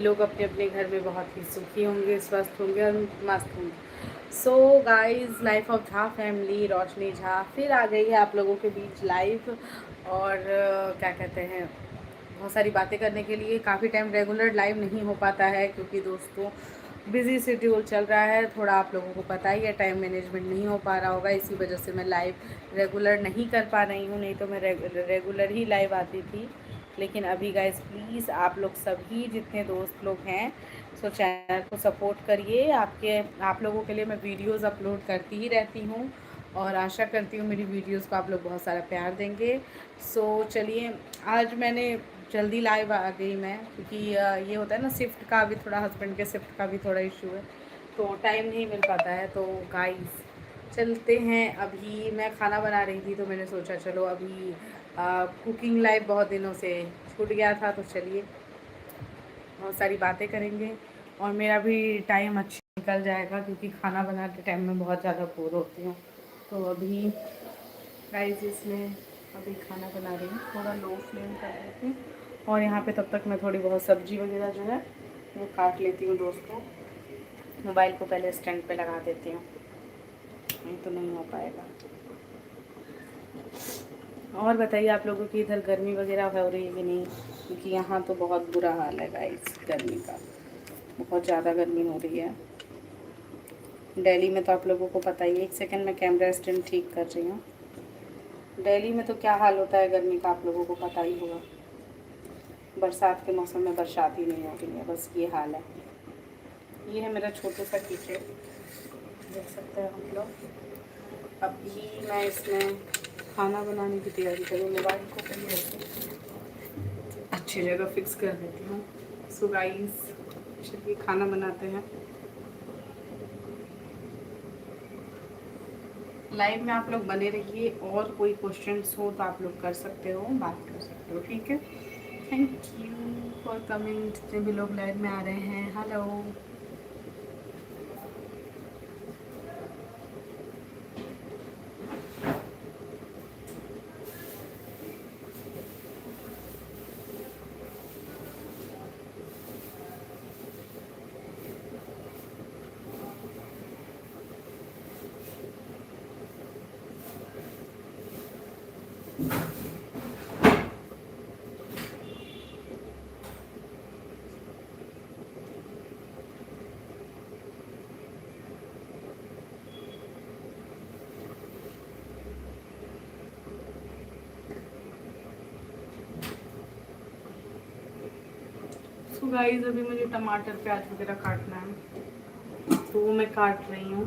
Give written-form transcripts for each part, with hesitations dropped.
लोग अपने अपने घर में बहुत ही सुखी होंगे, स्वस्थ होंगे और मस्त होंगे। So guys, life of Jha family, Roshni Jha फिर आ गई है आप लोगों के बीच लाइव। और क्या कहते हैं, बहुत सारी बातें करने के लिए। काफ़ी टाइम रेगुलर लाइव नहीं हो पाता है क्योंकि दोस्तों बिज़ी शेड्यूल चल रहा है थोड़ा, आप लोगों को पता ही है, टाइम मैनेजमेंट नहीं हो पा रहा होगा, इसी वजह से मैं लाइव रेगुलर नहीं कर पा रही हूँ। नहीं तो मैं रेगुलर ही लाइव आती थी। लेकिन अभी गाइस प्लीज़ आप लोग सभी जितने दोस्त लोग हैं, सो चैनल को सपोर्ट करिए। आप लोगों के लिए मैं वीडियोस अपलोड करती ही रहती हूँ और आशा करती हूँ मेरी वीडियोस को आप लोग बहुत सारा प्यार देंगे। सो चलिए, आज मैंने जल्दी लाइव आ गई मैं क्योंकि ये होता है ना, शिफ्ट का भी थोड़ा, हस्बैंड के शिफ्ट का भी थोड़ा इशू है, तो टाइम नहीं मिल पाता है। तो गाइस चलते हैं। अभी मैं खाना बना रही थी तो मैंने सोचा चलो अभी कुकिंग लाइव बहुत दिनों से छूट गया था, तो चलिए बहुत सारी बातें करेंगे और मेरा भी टाइम अच्छा निकल जाएगा क्योंकि खाना बनाते टाइम में बहुत ज़्यादा बोर होती हूँ। तो अभी गाइस इसमें अभी खाना बना रही हूँ, थोड़ा लो फ्लेम कर देती हूँ और यहाँ पे तब तक मैं थोड़ी बहुत सब्जी वगैरह जो है वो काट लेती हूँ। दोस्तों मोबाइल को पहले स्टैंड पे लगा देती हूँ, नहीं तो नहीं हो पाएगा। और बताइए आप लोगों की इधर गर्मी वगैरह हो रही है कि नहीं, क्योंकि यहाँ तो बहुत बुरा हाल है गाइस गर्मी का, बहुत ज़्यादा गर्मी हो रही है दिल्ली में। तो आप लोगों को पता ही है, एक सेकंड में कैमरा स्टैंड ठीक कर रही हूँ। दिल्ली में तो क्या हाल होता है गर्मी का आप लोगों को पता ही होगा। बरसात के मौसम में बरसात ही नहीं हो रही है, बस ये हाल है। ये है मेरा छोटा सा किचन, देख सकते हैं आप लोग। अभी मैं इसमें खाना बनाने की तैयारी करूँ। मोबाइल को पहले ऐसे अच्छी जगह फिक्स कर देती हूँ। सो गाइस चलिए खाना बनाते हैं। लाइव में आप लोग बने रहिए और कोई क्वेश्चंस हो तो आप लोग कर सकते हो, बात कर सकते हो, ठीक है। Thank you for coming. जितने भी लोग लाइव में आ रहे हैं, हेलो। सो गाइस अभी मुझे टमाटर प्याज वगैरह काटना है तो वो मैं काट रही हूँ।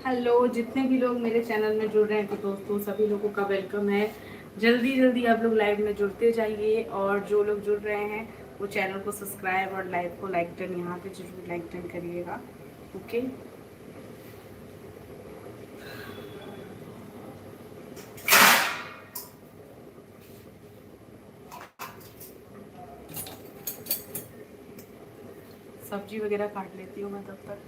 हेलो, जितने भी लोग मेरे चैनल में जुड़ रहे हैं तो दोस्तों सभी लोगों का वेलकम है। जल्दी जल्दी आप लोग लाइव में जुड़ते जाइए और जो लोग जुड़ रहे हैं वो चैनल को सब्सक्राइब और लाइव को लाइक डन, यहाँ पे जरूर लाइक डन करिएगा, ओके। सब्जी वगैरह काट लेती हूँ मैं तब तक।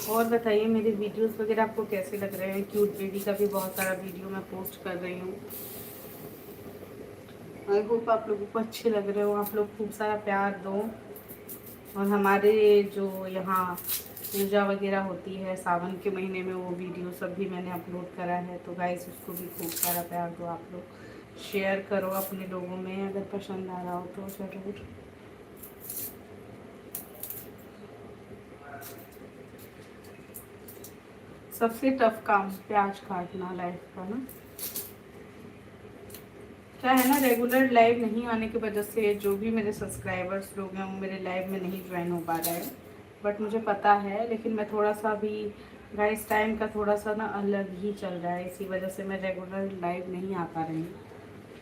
और बताइए मेरे वीडियोस वगैरह आपको कैसे लग रहे हैं। क्यूट बेबी का भी बहुत सारा वीडियो मैं पोस्ट कर रही हूँ। आई होप आप लोगों को अच्छे लग रहे हो, आप लोग खूब सारा प्यार दो। और हमारे जो यहाँ पूजा वगैरह होती है सावन के महीने में, वो वीडियो सब भी मैंने अपलोड करा है, तो गाइस उसको भी खूब सारा प्यार दो आप लोग। शेयर करो अपने लोगों में, अगर पसंद आ रहा हो तो ज़रूर। सबसे टफ काम प्याज काटना लाइफ का ना, क्या है ना, रेगुलर लाइव नहीं आने की वजह से जो भी मेरे सब्सक्राइबर्स लोग हैं वो मेरे लाइव में नहीं ज्वाइन हो पा रहे हैं। बट मुझे पता है, लेकिन मैं थोड़ा सा भी गाइस टाइम का थोड़ा सा ना अलग ही चल रहा है, इसी वजह से मैं रेगुलर लाइव नहीं आ पा रही हूँ।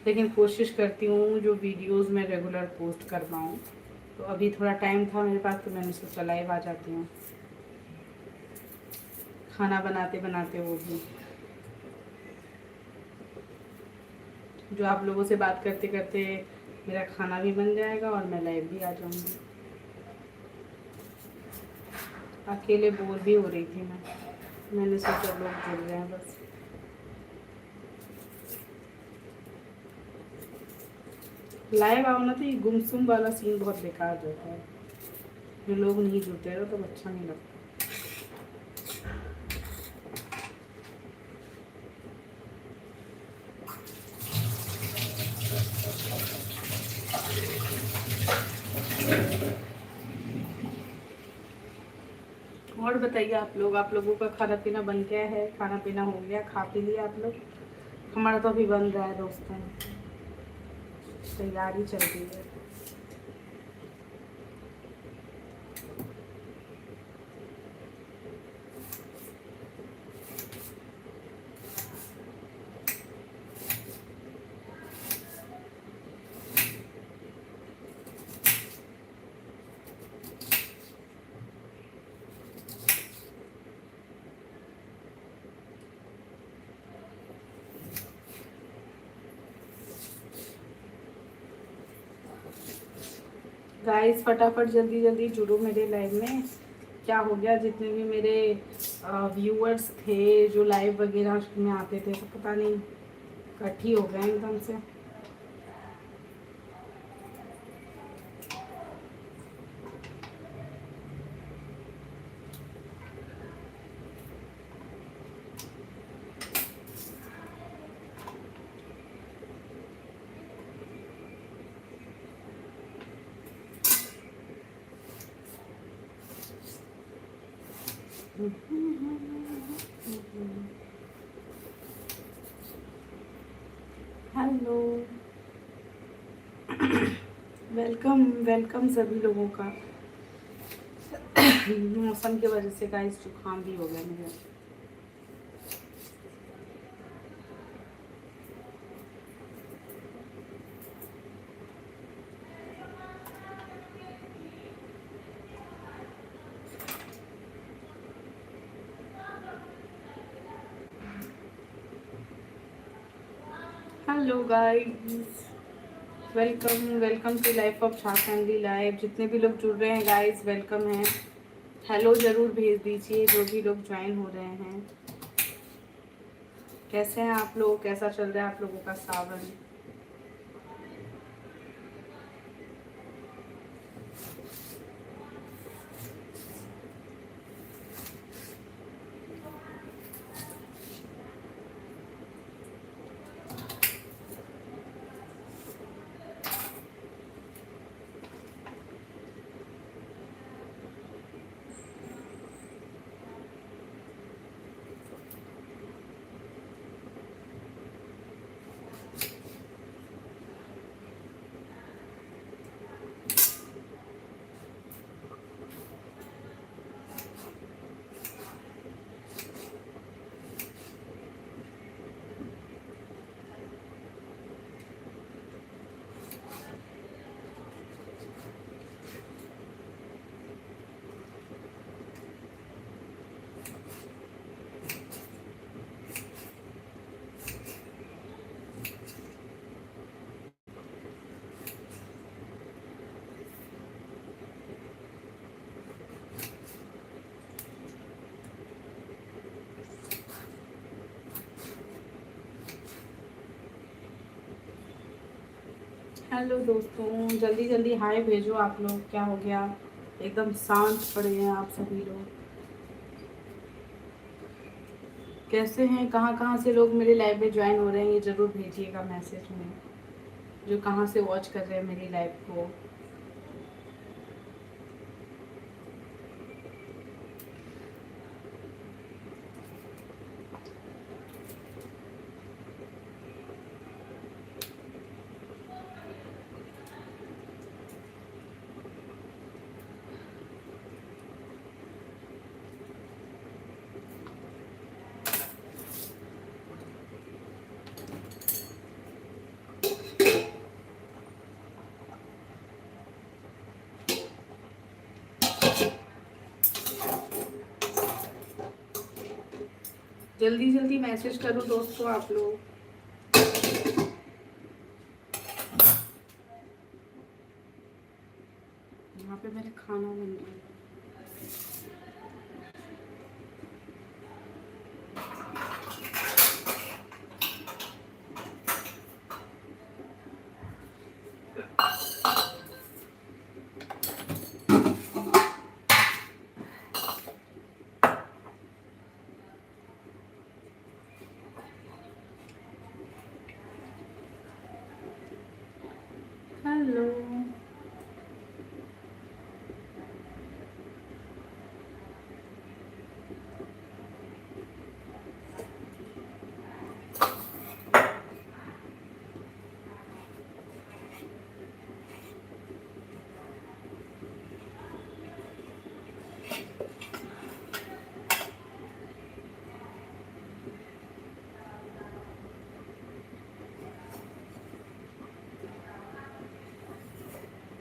लेकिन कोशिश करती हूँ जो वीडियोस मैं रेगुलर पोस्ट कर पाऊँ। तो अभी थोड़ा टाइम था मेरे पास तो मैंने सोचा लाइव आ जाती हूँ, खाना बनाते बनाते वो भी, जो आप लोगों से बात करते करते मेरा खाना भी बन जाएगा और मैं लाइव भी आ जाऊँगी। अकेले बोर भी हो रही थी मैंने सोचा लोग जुड़ रहे हैं बस। लाइव आओ ना तो ये गुमसुम वाला सीन बहुत बेकार रहता है, जो लोग नहीं जुड़ते हैं तो अच्छा नहीं लगता। और बताइए आप लोगों का खाना पीना बन गया है? खाना पीना हो गया, खा पी लिया आप लोग? हमारा तो अभी बन रहा है दोस्तों, तैयारी चल रही है। गाइस फटाफट जल्दी जल्दी जुड़ो मेरे लाइव में। क्या हो गया, जितने भी मेरे व्यूअर्स थे जो लाइव वगैरह में आते थे, तो पता नहीं इकट्ठी हो गए एकदम से। हेलो, वेलकम वेलकम सभी लोगों का। मौसम की वजह से गाइस जुकाम भी हो गया मुझे। Hello guys, welcome welcome to life of Shah family live. जितने भी लोग जुड़ रहे हैं गाइस, वेलकम है। हेलो ज़रूर भेज दीजिए जो भी लोग ज्वाइन हो रहे हैं। कैसे हैं आप लोग? कैसा चल रहा है आप लोगों का सावन? हेलो दोस्तों, जल्दी जल्दी हाय भेजो आप लोग। क्या हो गया, एकदम शांत पड़े हैं आप सभी लोग? कैसे हैं? कहाँ कहाँ से लोग मेरे लाइव में ज्वाइन हो रहे हैं, ये ज़रूर भेजिएगा मैसेज में, जो कहाँ से वॉच कर रहे हैं मेरी लाइव को। जल्दी जल्दी मैसेज करो दोस्तों आप लोग। यहाँ पे मेरे खाना बन रहा है। लो।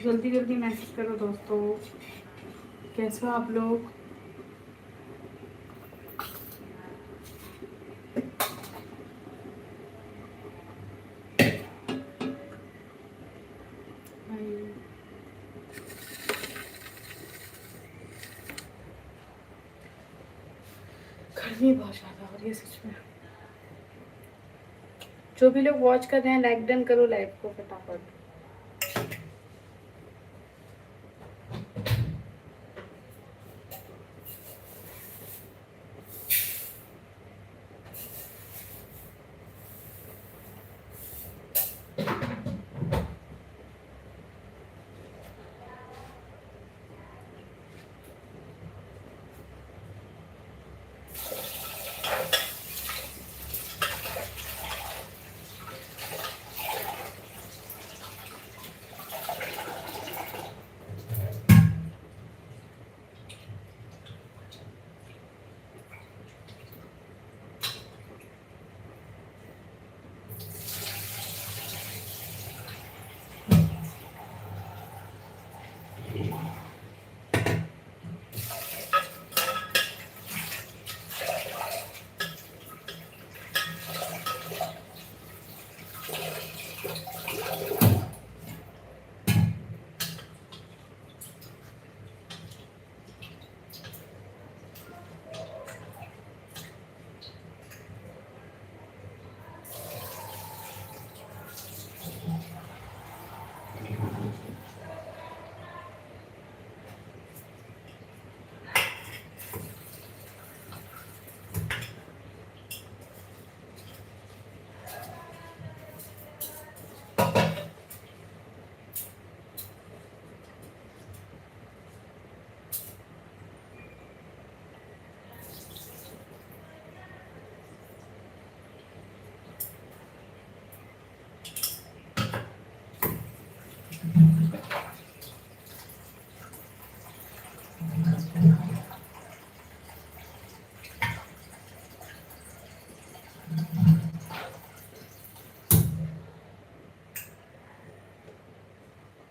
जल्दी जल्दी मैसेज करो दोस्तों, कैसे हो आप लोग। गर्मी बहुत ज़्यादा हो रही है सच में। जो भी लोग वॉच कर रहे हैं लाइक डन करो लाइव को फटाफट।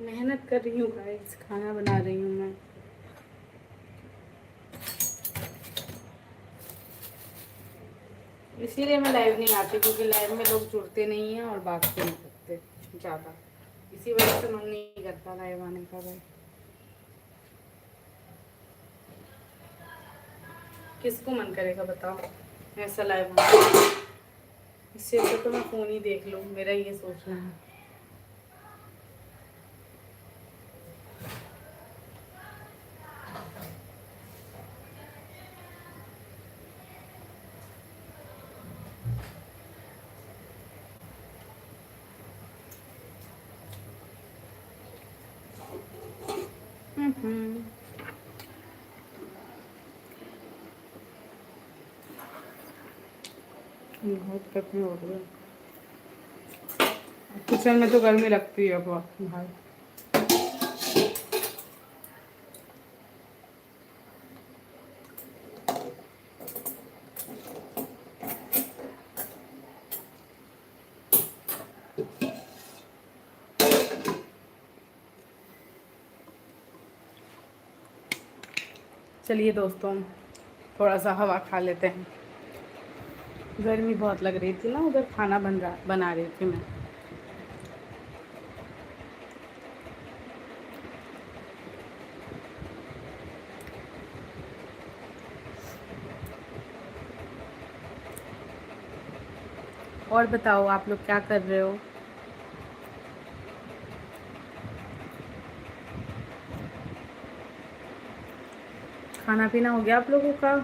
मेहनत कर रही हूँ गाइस, खाना बना रही हूँ मैं। इसीलिए मैं लाइव नहीं आती, क्योंकि लाइव में लोग जुड़ते नहीं हैं और बात नहीं करते ज़्यादा। इसी वजह से मन नहीं करता लाइव आने का भाई। किसको मन करेगा बताओ ऐसा लाइव आने। इससे अच्छा तो मैं फ़ोन ही देख लूँ, मेरा ये सोचना है। बहुत गर्मी हो रही है किचन में, तो गर्मी लगती है बहुत भाई। चलिए दोस्तों, थोड़ा सा हवा खा लेते हैं। गर्मी बहुत लग रही थी ना, उधर खाना बना रही थी मैं। और बताओ आप लोग क्या कर रहे हो। खाना पीना हो गया आप लोगों का,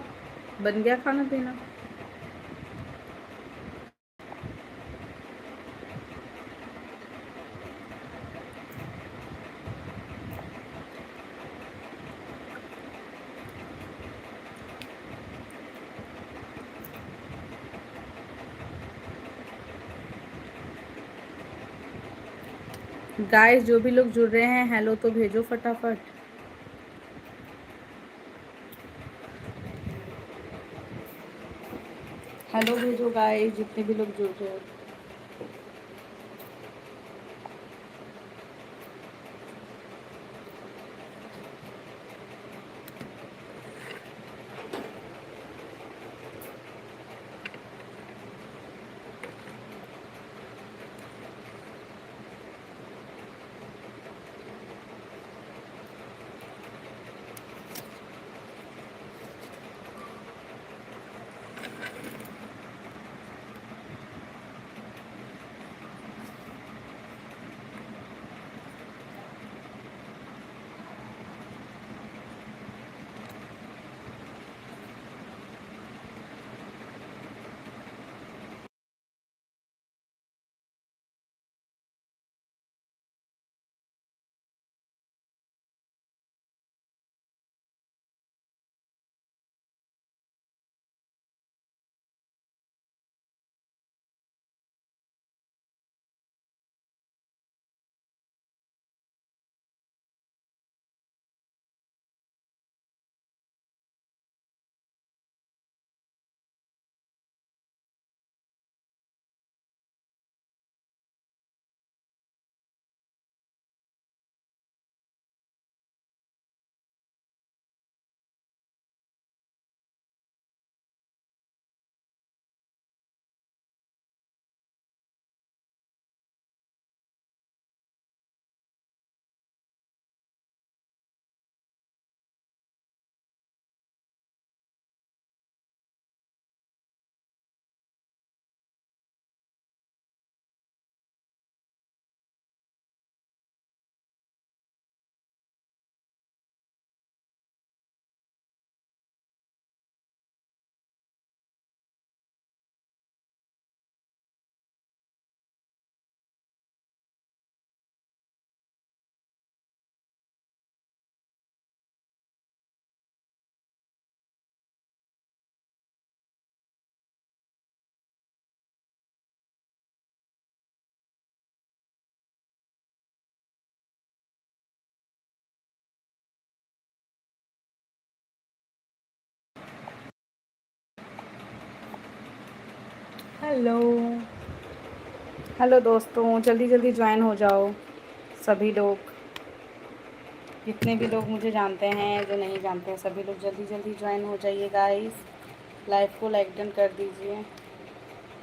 बन गया खाना पीना। गाइस जो भी लोग जुड़ रहे हैं हेलो तो भेजो फटाफट। हेलो भेजो गाइस जितने भी लोग जुड़ रहे हो। हेलो हेलो दोस्तों, जल्दी जल्दी ज्वाइन हो जाओ सभी लोग। जितने भी लोग मुझे जानते हैं, जो नहीं जानते हैं, सभी लोग जल्दी जल्दी ज्वाइन हो जाइए गाइस। लाइव को लाइक डन कर दीजिए।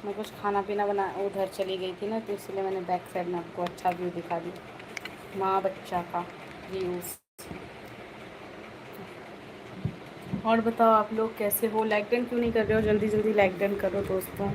मैं कुछ खाना पीना बना उधर चली गई थी ना, तो इसलिए मैंने बैक साइड में आपको अच्छा व्यू दिखा दी माँ बच्चा का व्यूज़। और बताओ आप लोग कैसे हो? लाइक डन क्यों नहीं कर रहे हो? जल्दी जल्दी लाइक डन करो दोस्तों।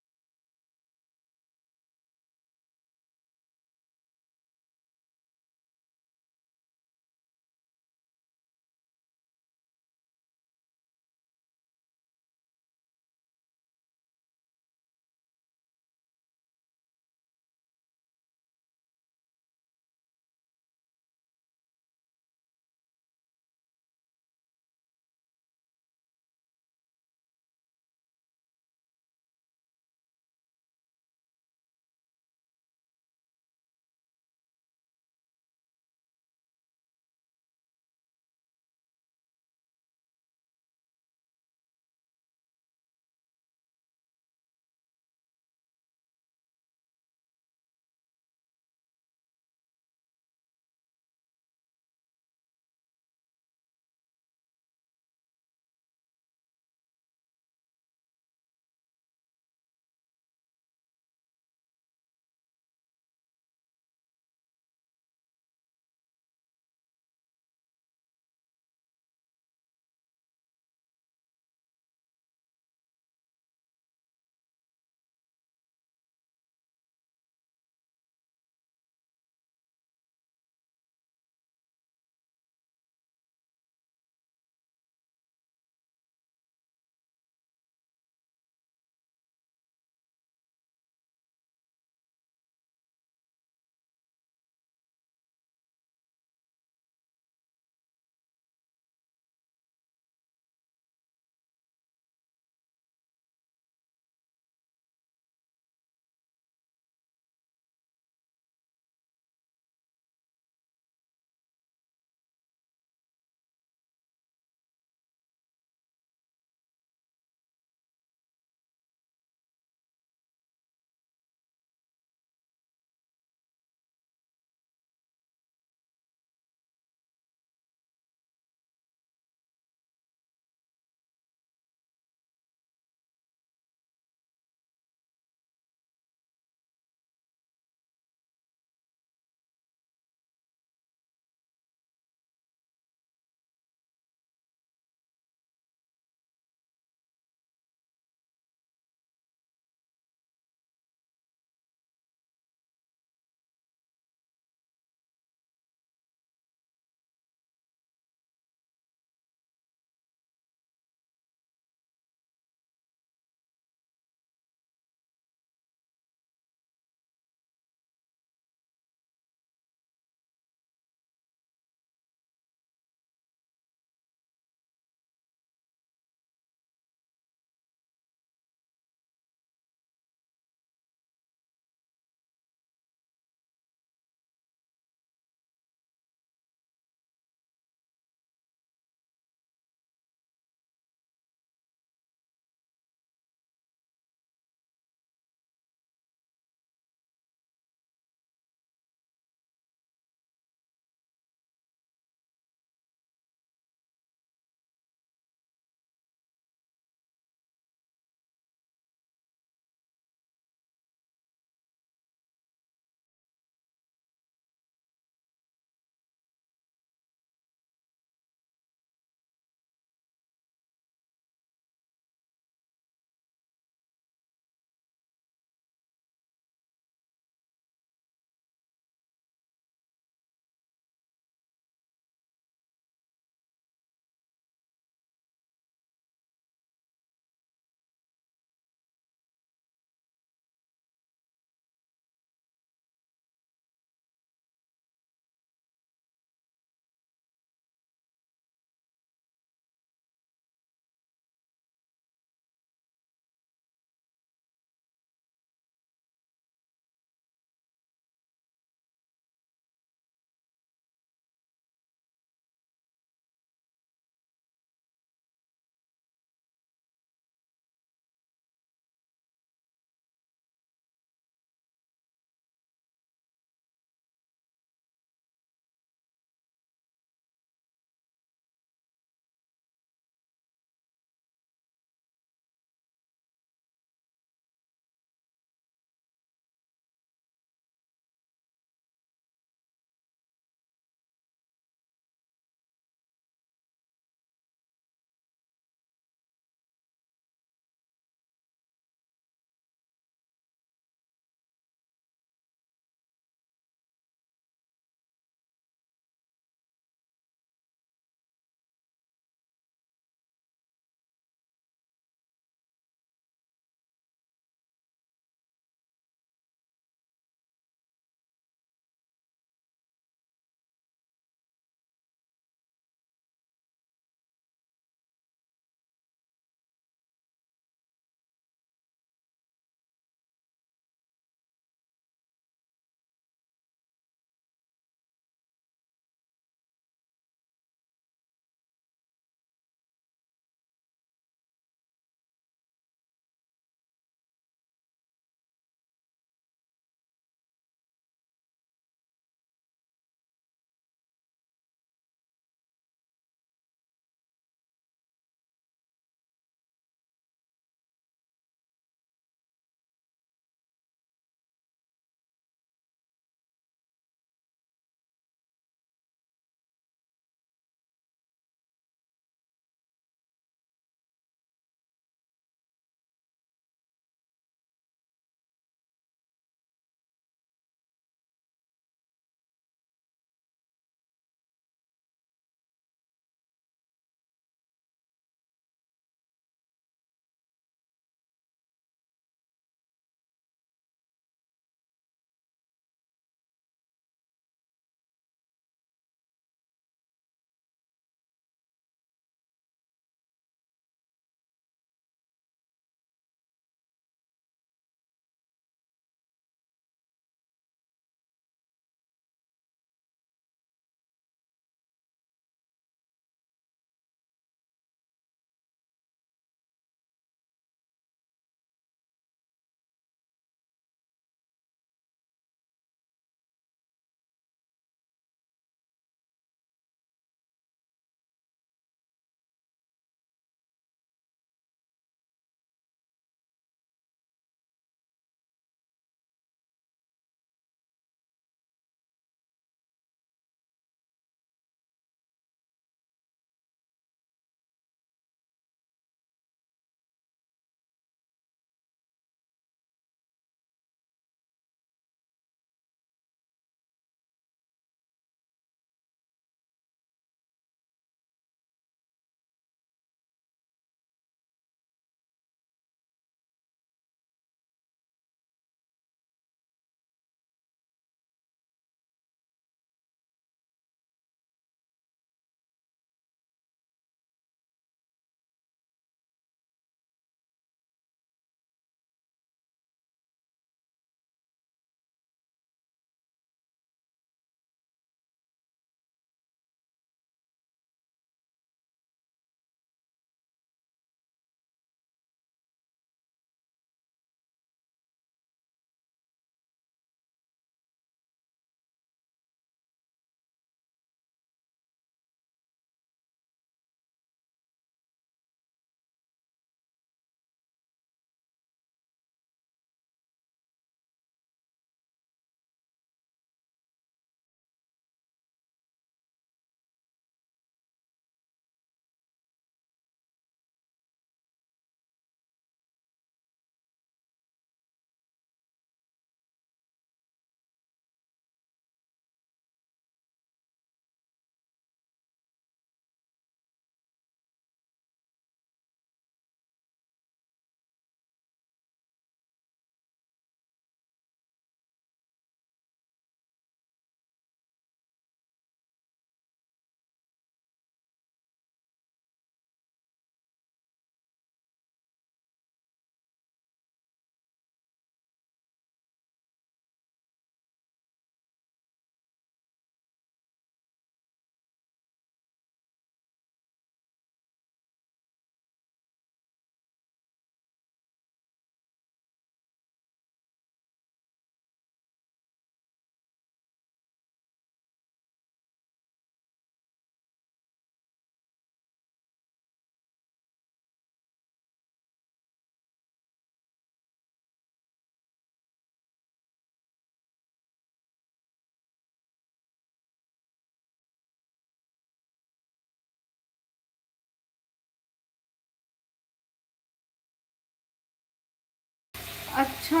अच्छा,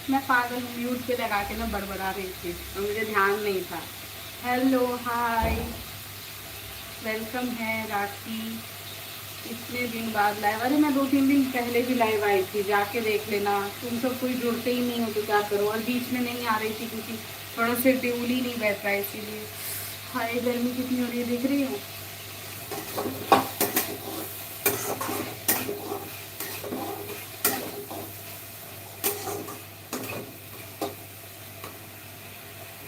मैं पागल हूँ, म्यूट पे लगा के ना बड़बड़ा रही थी और मुझे ध्यान नहीं था। हेलो हाय, वेलकम है राखी। इतने दिन बाद लाइव, अरे मैं 2-3 दिन पहले भी लाइव आई थी, जाके देख लेना। तुम सब कोई जुड़ते ही नहीं हो तो क्या करो। और बीच में नहीं आ रही थी क्योंकि थोड़ा शेड्यूल ही नहीं बैठ रहा है, इसीलिए। हाय, गर्मी कितनी हो रही है, दिख रही हो?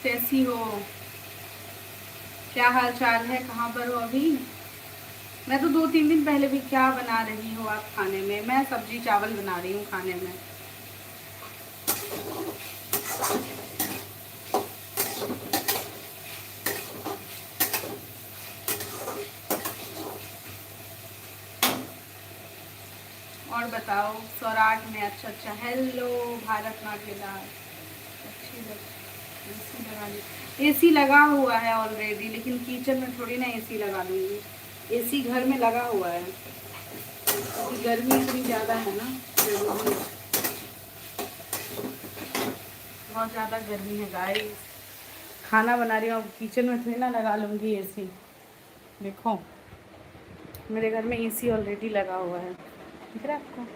कैसी हो, क्या हाल चाल है, कहाँ पर हो अभी? मैं तो 2-3 दिन पहले भी, क्या बना रही हो आप खाने में? मैं सब्जी चावल बना रही हूँ खाने में। और बताओ, सौराठ में? अच्छा अच्छा, हेलो भारत नाट्यदार। अच्छी लग, एसी लगा ली? एसी लगा हुआ है ऑलरेडी, लेकिन किचन में थोड़ी ना एसी लगा दूंगी। एसी घर में लगा हुआ है क्योंकि गर्मी इतनी ज़्यादा है ना, जरूरी है। बहुत ज़्यादा गर्मी है गाइस। खाना बना रही हूँ, अब किचन में थोड़ी ना लगा लूँगी एसी। देखो, मेरे घर में एसी ऑलरेडी लगा हुआ है, दिख रहा है आपको?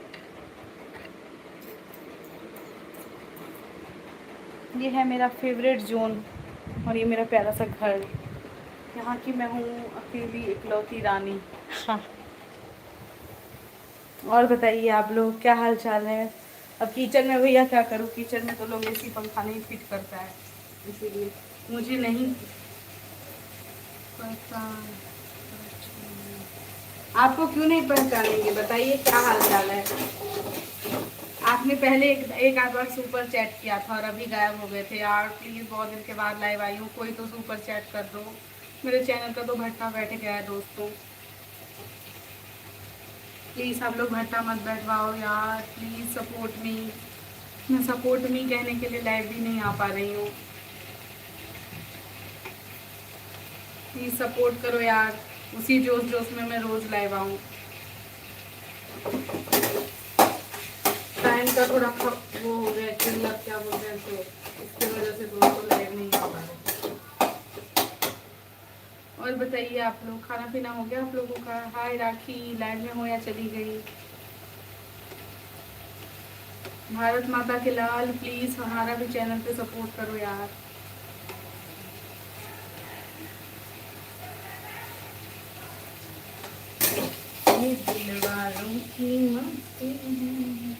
ये है मेरा फेवरेट जोन और ये मेरा प्यारा सा घर। यहाँ की मैं हूँ अकेली इकलौती रानी। हाँ, और बताइए आप लोग, क्या हाल चाल है? अब किचन में भैया क्या करूँ, किचन में तो लोग एसी पंखा नहीं फिट करता है, इसीलिए मुझे नहीं पता। आपको क्यों नहीं पहचानेंगे, बताइए क्या हाल चाल है? आपने पहले एक आध बार सुपर चैट किया था और अभी गायब हो गए थे यार। प्लीज़, बहुत दिन के बाद लाइव आई हूँ, कोई तो सुपर चैट कर दो। मेरे चैनल का तो भट्टा बैठ गया है दोस्तों। प्लीज़ आप लोग भट्टा मत बैठवाओ यार, प्लीज़ सपोर्ट मी। मैं सपोर्ट मी कहने के लिए लाइव भी नहीं आ पा रही हूँ। प्लीज़ सपोर्ट करो यार, उसी जोश जोश में मैं रोज़ लाइव आऊँ। टाइम का थोड़ा वो हो गया, किल्लत क्या बोलते हैं, तो इसकी वजह से दोस्तों लाइव नहीं आ पा रहे। और बताइए आप लोग, खाना पीना हो गया आप लोगों का? हाय राखी, लाइव में हो या चली गई? भारत माता के लाल, प्लीज़ हमारा भी चैनल पे सपोर्ट करो यार। ये दिल वालों की मस्ती है।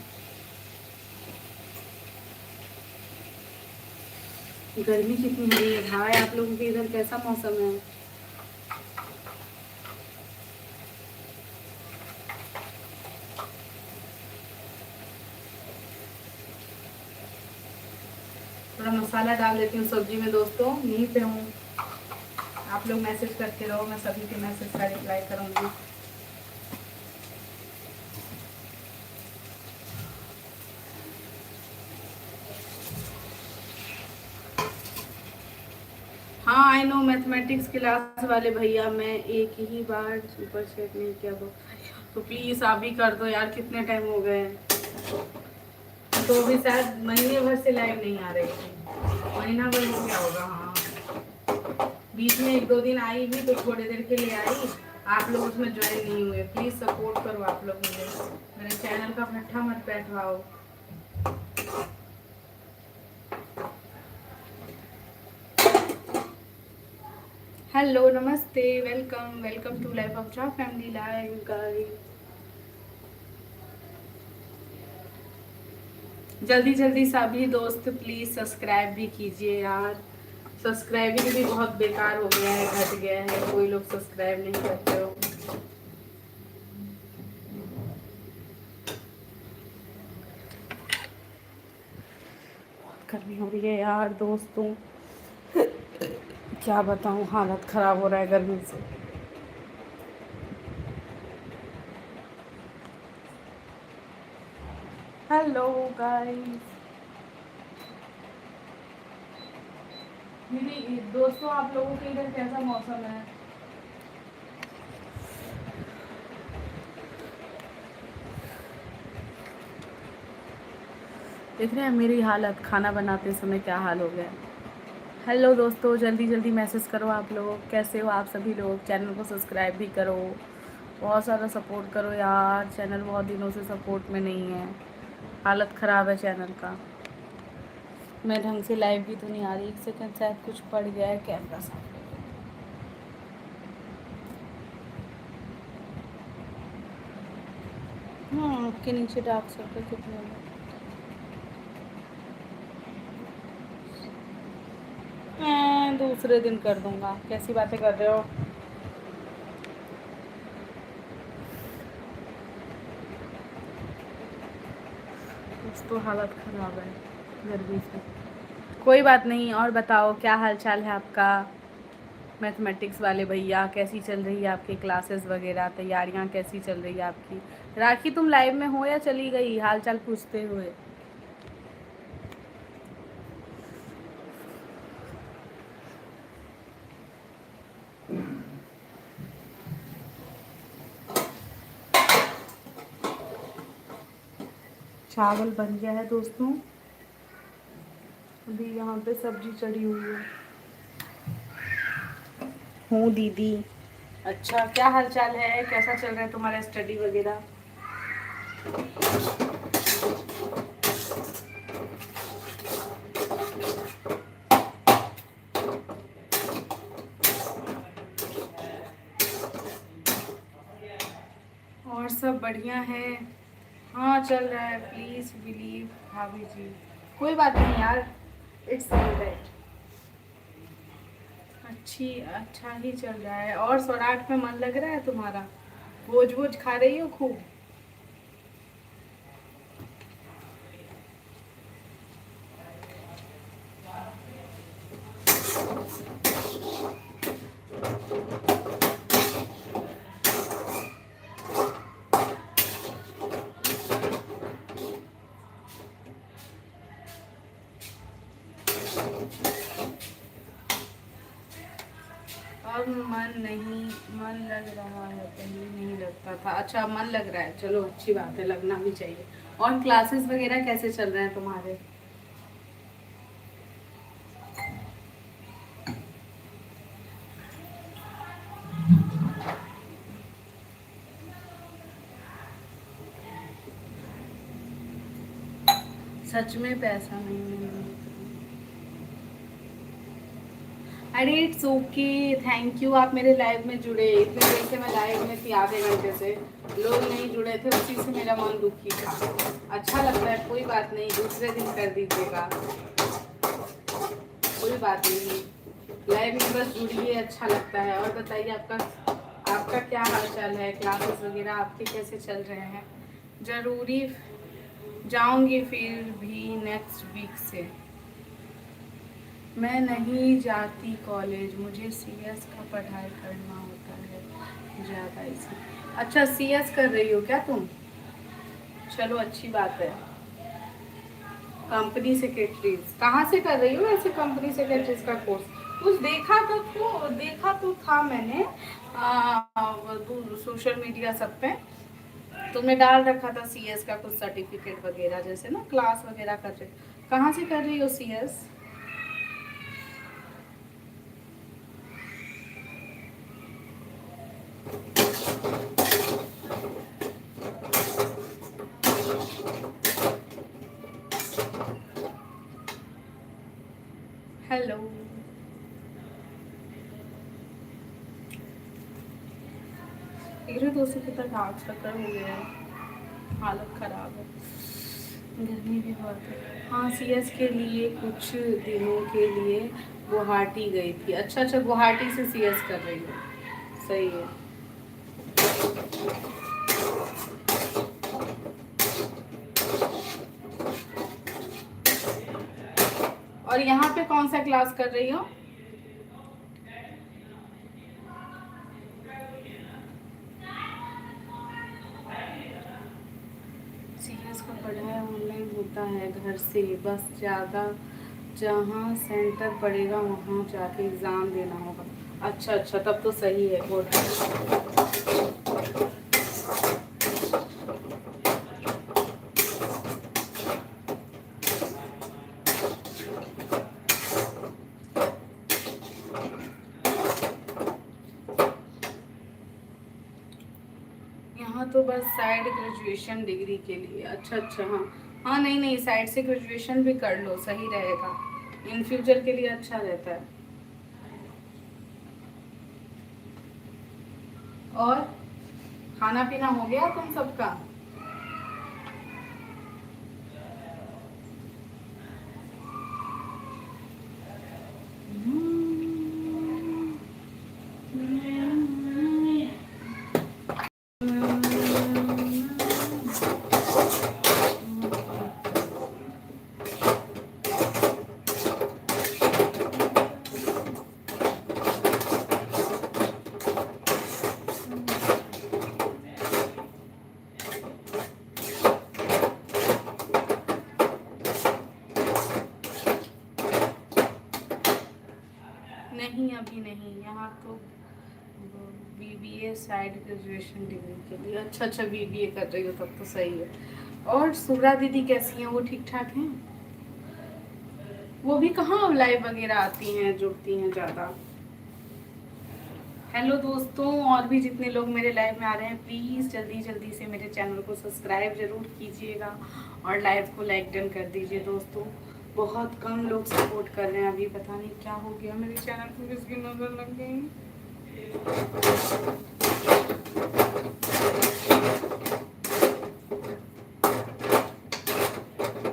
गर्मी कितनी हो रही है भाई, आप लोगों के इधर कैसा मौसम है? थोड़ा मसाला डाल देती हूँ सब्जी में दोस्तों, यहीं पे हूँ। आप लोग मैसेज करते रहो, मैं सभी के मैसेज का रिप्लाई करूँगी। हाँ आई नो, मैथमेटिक्स क्लास वाले भैया, मैं एक ही बार सुपर चैट नहीं किया तो प्लीज़ आप भी कर दो यार, कितने टाइम हो गए हैं। तो अभी शायद महीने भर से लाइव नहीं आ रही थी, महीना भर हो गया होगा। हाँ, बीच में 1-2 दिन आई भी तो थोड़ी देर के लिए आई, आप लोग उसमें ज्वाइन नहीं हुए। प्लीज़ सपोर्ट करो आप लोग मुझे, मेरे चैनल का भट्ठा मत बैठवाओ। हेलो नमस्ते, welcome welcome to life of job family live guys. जल्दी जल्दी सभी दोस्त प्लीज़ सब्सक्राइब भी कीजिए यार। सब्सक्राइबिंग भी बहुत बेकार हो गया है, घट गया है, कोई लोग सब्सक्राइब नहीं करते हो। गर्मी हो रही है यार दोस्तों, क्या बताऊँ, हालत ख़राब हो रहा है गर्मी से। हेलो गाइस, मेरी दोस्तों, आप लोगों के इधर कैसा मौसम है? देख रहे हैं मेरी हालत खाना बनाते समय क्या हाल हो गया। हेलो दोस्तों, जल्दी जल्दी मैसेज करो आप लोग, कैसे हो आप सभी लोग। चैनल को सब्सक्राइब भी करो, बहुत सारा सपोर्ट करो यार। चैनल बहुत दिनों से सपोर्ट में नहीं है, हालत ख़राब है चैनल का। मैं ढंग से लाइव भी तो नहीं आ रही। एक सेकंड, शायद कुछ पड़ गया है कैमरा सामने। हाँ, आपके नीचे डार्क सर्कल कितने हैं? मैं दूसरे दिन कर दूंगा। कैसी बातें कर रहे हो। कुछ तो हालत ख़राब है गर्मी से। कोई बात नहीं, और बताओ क्या हाल चाल है आपका। मैथमेटिक्स वाले भैया, कैसी चल रही है आपकी क्लासेस वगैरह, तैयारियां कैसी चल रही है आपकी। राखी तुम लाइव में हो या चली गई हाल चाल पूछते हुए। चावल बन गया है दोस्तों, अभी यहाँ पे सब्जी चढ़ी हुई है। हूँ दीदी। अच्छा, क्या हाल चाल है, कैसा चल रहा है तुम्हारा स्टडी वगैरह। और सब बढ़िया है। हाँ चल रहा है, प्लीज़ बिलीव भाभी जी। कोई बात नहीं यार, इट्स ऑलराइट। अच्छा ही चल रहा है। और स्वराट में मन लग रहा है तुम्हारा। भोज भोज खा रही हो खूब। अब मन नहीं, मन लग रहा है, पहले नहीं लगता था। अच्छा, मन लग रहा है, चलो अच्छी बात है, लगना भी चाहिए। और क्लासेस वगैरह कैसे चल रहे हैं तुम्हारे। सच में पैसा नहीं मिल। अरे इट्स ओके, थैंक यू आप मेरे लाइव में जुड़े। इतने देर से मैं लाइव में थी, आधे घंटे से लोग नहीं जुड़े थे, उसी से मेरा मन दुखी था। अच्छा लगता है, कोई बात नहीं, दूसरे दिन कर दीजिएगा, कोई बात नहीं। लाइव में बस जुड़िए, अच्छा लगता है। और बताइए आपका आपका क्या हाल चाल है, क्लासेस वगैरह आपके कैसे चल रहे हैं। ज़रूरी जाऊंगी फिर भी नेक्स्ट वीक से। मैं नहीं जाती कॉलेज, मुझे सीएस का पढ़ाई करना होता है ज़्यादा इसी। अच्छा, सीएस कर रही हो क्या तुम। चलो अच्छी बात है। कंपनी सेक्रेटरीज कहाँ से कर रही हो ऐसे, कंपनी सेक्रेटरीज का कोर्स। कुछ देखा तो था मैंने सोशल मीडिया सब पे। तुमने डाल रखा था सीएस का कुछ सर्टिफिकेट वगैरह, जैसे ना क्लास वगैरह कर रहे। कहाँ से कर रही हो सीएस। हेलो, मेरे दोस्तों कितना डार्क सर्कल हो गया है, हालत ख़राब है, गर्मी भी बहुत है। हाँ, सीएस के लिए कुछ दिनों के लिए गुवाहाटी गई थी। अच्छा, गुवाहाटी से सीएस कर रही हो, सही है। और यहाँ पे कौन सा क्लास कर रही हो। सीएस का पढ़ाई ऑनलाइन होता है घर से, बस ज़्यादा जहाँ सेंटर पड़ेगा वहाँ जाके एग्ज़ाम देना होगा। अच्छा, तब तो सही है, गुड। बस साइड ग्रेजुएशन डिग्री के लिए। अच्छा अच्छा, हाँ हाँ, नहीं नहीं, साइड से ग्रेजुएशन भी कर लो, सही रहेगा, इन फ्यूचर के लिए अच्छा रहता है। और खाना पीना हो गया तुम सबका? नहीं अभी नहीं, यहाँ तो बीबीए साइड ग्रेजुएशन डिग्री के लिए। अच्छा अच्छा, बीबीए कर रही हो तब तो सही है। और सुब्रा दीदी कैसी हैं, वो ठीक ठाक हैं? वो भी कहाँ लाइव वगैरह आती हैं, जुड़ती हैं ज़्यादा। हेलो दोस्तों, और भी जितने लोग मेरे लाइव में आ रहे हैं, प्लीज़ जल्दी जल्दी से मेरे चैनल को सब्सक्राइब ज़रूर कीजिएगा और लाइव को लाइक डन कर दीजिए दोस्तों। बहुत कम लोग सपोर्ट कर रहे हैं अभी, पता नहीं क्या हो गया मेरे चैनल को, किसकी नज़र लग गई।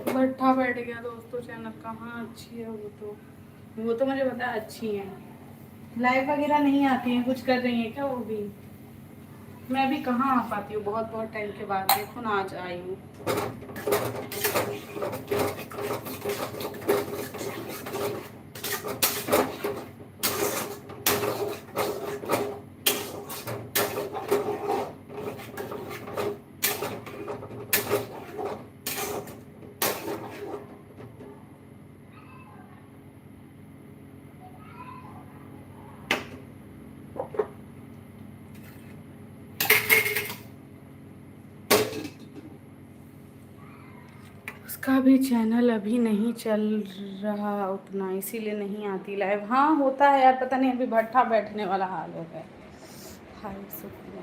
भट्ठा बैठ गया दोस्तों चैनल, कहाँ अच्छी है वो तो मुझे पता है अच्छी है। लाइव वगैरह नहीं आती हैं, कुछ कर रही हैं क्या वो भी? मैं भी कहाँ आ पाती हूँ, बहुत बहुत टाइम के बाद, देखो ना आज आई हूँ। उसका भी चैनल अभी नहीं चल रहा उतना, इसीलिए नहीं आती लाइव। हाँ होता है यार, पता नहीं अभी भट्ठा बैठने वाला हाल हो गया। हाय सुप्रिया,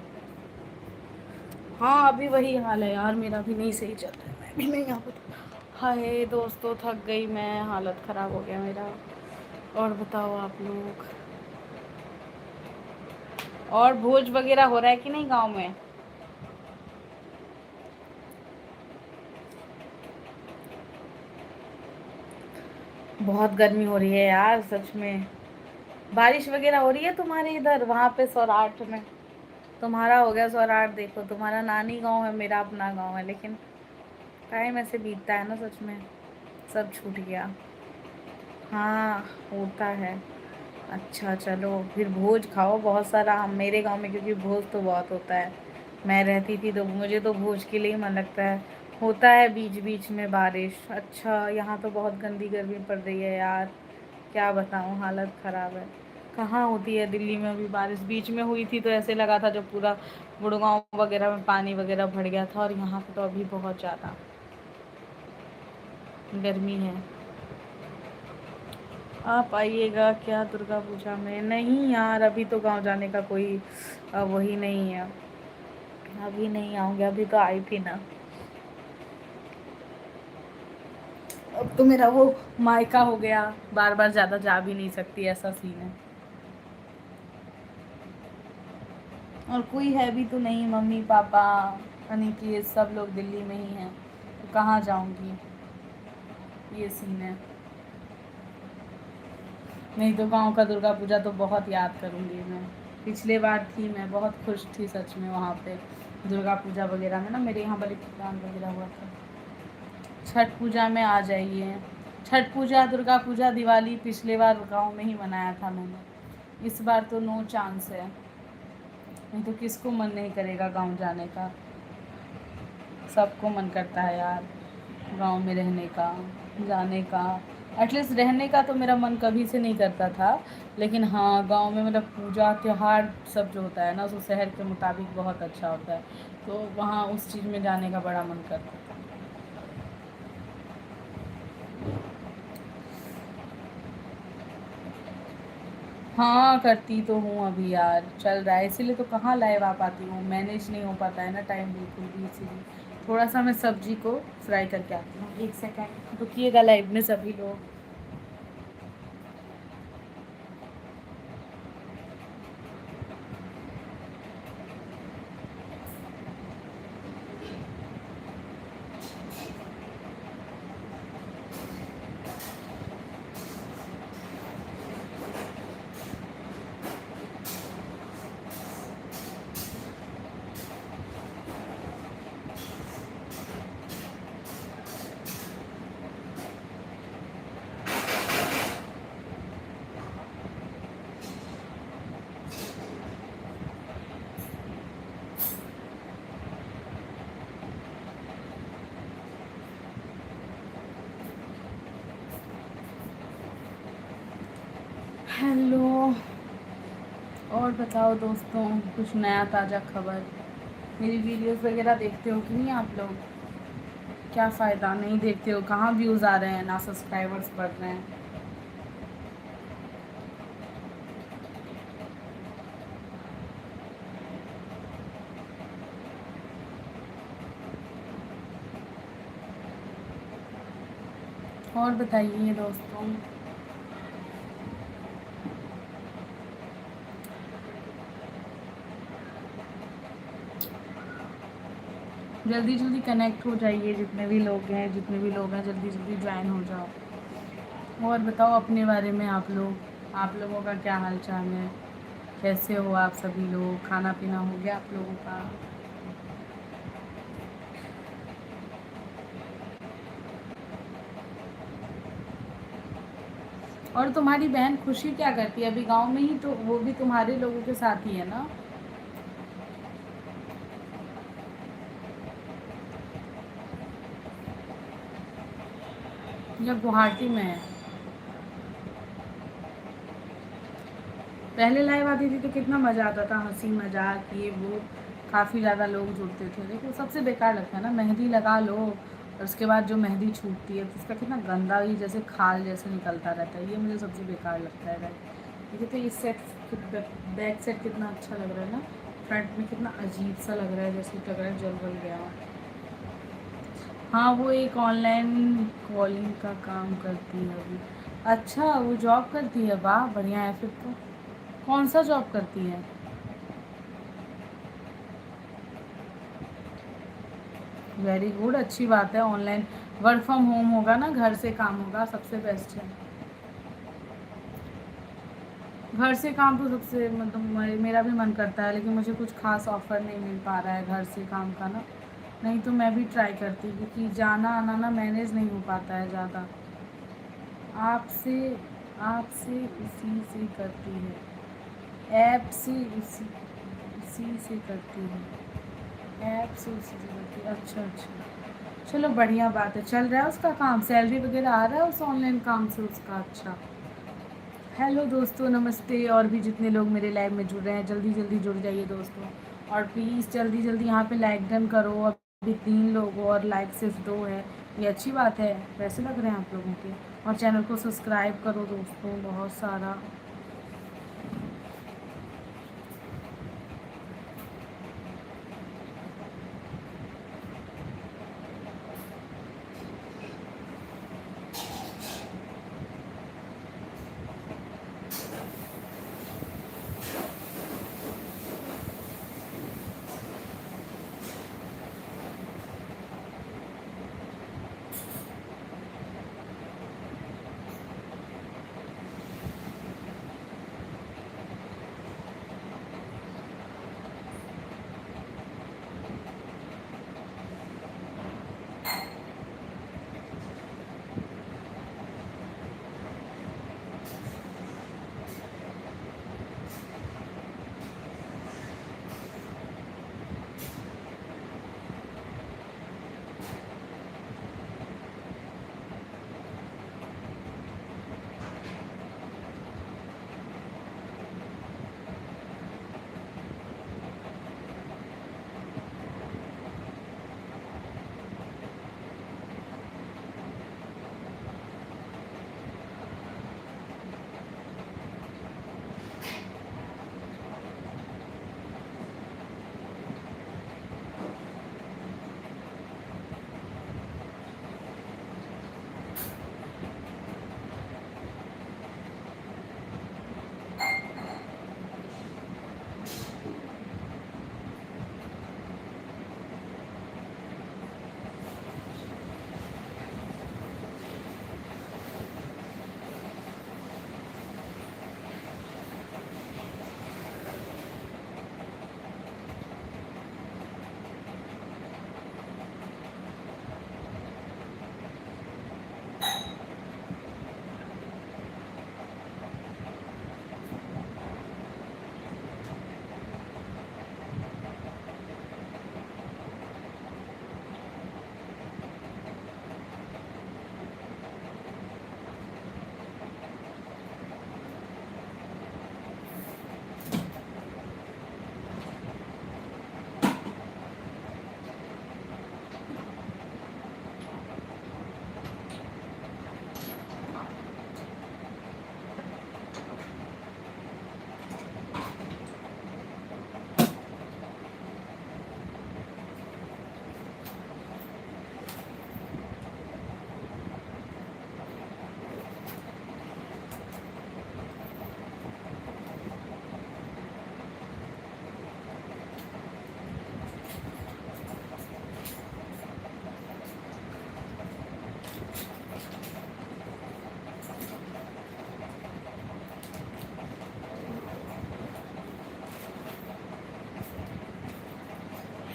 हाँ अभी वही हाल है यार, मेरा भी नहीं सही चल रहा है, मैं भी नहीं आ पाती। हाय दोस्तों, थक गई मैं, हालत ख़राब हो गया मेरा। और बताओ आप लोग, और भोज वगैरह हो रहा है कि नहीं गांव में? बहुत गर्मी हो रही है यार सच में। बारिश वगैरह हो रही है तुम्हारे इधर? वहाँ पे सौराठ में तुम्हारा हो गया सौराठ, देखो तुम्हारा नानी गांव है, मेरा अपना गांव है, लेकिन टाइम ऐसे बीतता है ना सच में, सब छूट गया। हाँ होता है। अच्छा चलो, फिर भोज खाओ बहुत सारा, हम मेरे गांव में क्योंकि भोज तो बहुत होता है। मैं रहती थी तो मुझे तो भोज के लिए ही मन लगता है। होता है बीच बीच में बारिश। अच्छा, यहाँ तो बहुत गंदी गर्मी पड़ रही है यार, क्या बताऊँ, हालत ख़राब है। कहाँ होती है दिल्ली में अभी बारिश? बीच में हुई थी तो ऐसे लगा था जो पूरा गुड़गांव वगैरह में पानी वगैरह भर गया था, और यहाँ पे तो अभी बहुत ज़्यादा गर्मी है। आप आइएगा क्या दुर्गा पूजा में? नहीं यार, अभी तो गांव जाने का कोई वही नहीं है, अभी नहीं आऊँगी, अभी तो आई थी ना। अब तो मेरा वो मायका हो गया, बार बार ज़्यादा जा भी नहीं सकती, ऐसा सीन है। और कोई है भी तो नहीं, मम्मी पापा अनिकी ये सब लोग दिल्ली में ही हैं, तो कहाँ जाऊँगी, ये सीन है। नहीं तो गांव का दुर्गा पूजा तो बहुत याद करूँगी मैं। पिछले बार थी, मैं बहुत खुश थी सच में वहाँ पे दुर्गा पूजा वगैरह में ना, मेरे यहाँ बलि प्रदान वगैरह हुआ था। छठ पूजा में आ जाइए। छठ पूजा, दुर्गा पूजा, दिवाली पिछले बार गांव में ही मनाया था मैंने, इस बार तो नो चांस है। नहीं तो किसको मन नहीं करेगा गांव जाने का, सबको मन करता है यार गांव में रहने का, जाने का। एटलीस्ट रहने का तो मेरा मन कभी से नहीं करता था, लेकिन हाँ गांव में मतलब पूजा त्यौहार सब जो होता है ना, वो शहर के मुताबिक बहुत अच्छा होता है, तो वहाँ उस चीज़ में जाने का बड़ा मन करता था। हाँ करती तो हूँ अभी यार, चल रहा है, इसीलिए तो कहाँ लाइव आ पाती हूँ, मैनेज नहीं हो पाता है ना टाइम बिल्कुल भी, इसीलिए थोड़ा सा मैं सब्जी को फ्राई करके आती हूँ। एक सेकेंड रुकिएगा, लाइव में सभी लोग। हेलो, और बताओ दोस्तों, कुछ नया ताज़ा खबर। मेरी वीडियोस वगैरह देखते हो कि नहीं आप लोग? क्या फ़ायदा, नहीं देखते हो, कहाँ व्यूज़ आ रहे हैं, ना सब्सक्राइबर्स बढ़ रहे हैं। और बताइए दोस्तों। जल्दी जल्दी कनेक्ट हो जाइए, जितने भी लोग हैं, जितने भी लोग हैं जल्दी जल्दी ज्वाइन हो जाओ। और बताओ अपने बारे में, आप लोगों का क्या हाल चाल है, कैसे हो आप सभी लोग, खाना पीना हो गया आप लोगों का? और तुम्हारी बहन खुशी क्या करती है अभी गांव में ही, तो वो भी तुम्हारे लोगों के साथ ही है ना? या गुवाहाटी में है? पहले लाइव आती थी तो कितना मज़ा आता था, हंसी मजाक ये वो, काफ़ी ज़्यादा लोग जुड़ते थे। देखो सबसे बेकार लगता है ना, मेहंदी लगा लो और उसके बाद जो मेहंदी छूटती है तो उसका कितना गंदा ही जैसे खाल जैसे निकलता रहता है, ये मुझे सबसे बेकार लगता है भाई। देखिए तो इस सेट, बैक सेट कितना अच्छा लग रहा है ना, फ्रंट में कितना अजीब सा लग रहा है, जैसे लग रहा है जल वल गया हो। हाँ वो एक ऑनलाइन कॉलिंग का काम करती है अभी। अच्छा वो जॉब करती है, वाह बढ़िया है फिर तो। कौन सा जॉब करती है? वेरी गुड, अच्छी बात है। ऑनलाइन वर्क फ्रॉम होम होगा ना, घर से काम होगा, सबसे बेस्ट है। घर से काम तो सबसे मतलब मेरा भी मन करता है, लेकिन मुझे कुछ खास ऑफर नहीं मिल पा रहा है घर से काम का ना। नहीं तो मैं भी ट्राई करती, क्योंकि जाना आना ना मैनेज नहीं हो पाता है ज़्यादा। आपसे आपसे उसी से करती है, ऐप से उसी उसी से करती है, ऐप से उसी से करती है। अच्छा अच्छा, चलो बढ़िया बात है, चल रहा है उसका काम, सैलरी वगैरह आ रहा है उस ऑनलाइन काम से उसका? अच्छा। हेलो दोस्तों, नमस्ते। और भी जितने लोग मेरे लाइव में जुड़ रहे हैं जल्दी जल्दी जुड़ जाइए दोस्तों। और प्लीज़ जल्दी जल्दी यहाँ पे लाइक डन करो, अभी 3 लोग हो और लाइक सिर्फ 2 है, ये अच्छी बात है, पैसे लग रहे हैं आप लोगों के। और चैनल को सब्सक्राइब करो दोस्तों बहुत सारा।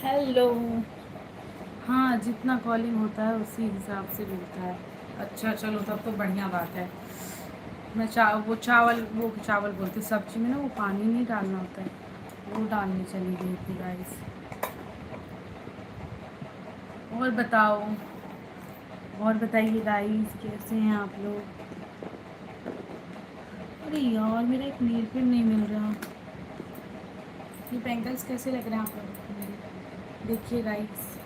हेलो। हाँ, जितना कॉलिंग होता है उसी हिसाब से मिलता है। अच्छा चलो, तब तो बढ़िया बात है। मैं वो चावल बोलते सब्जी में ना वो पानी नहीं डालना होता है, वो डालने चली गई थी गाइस। और बताओ, और बताइए गाइस, कैसे हैं आप लोग? अरे यार, मेरा एक नेल पेंट नहीं मिल रहा। ये बैंगल्स कैसे लग रहे हैं आप लोगों को मेरे? देखिए गाइस,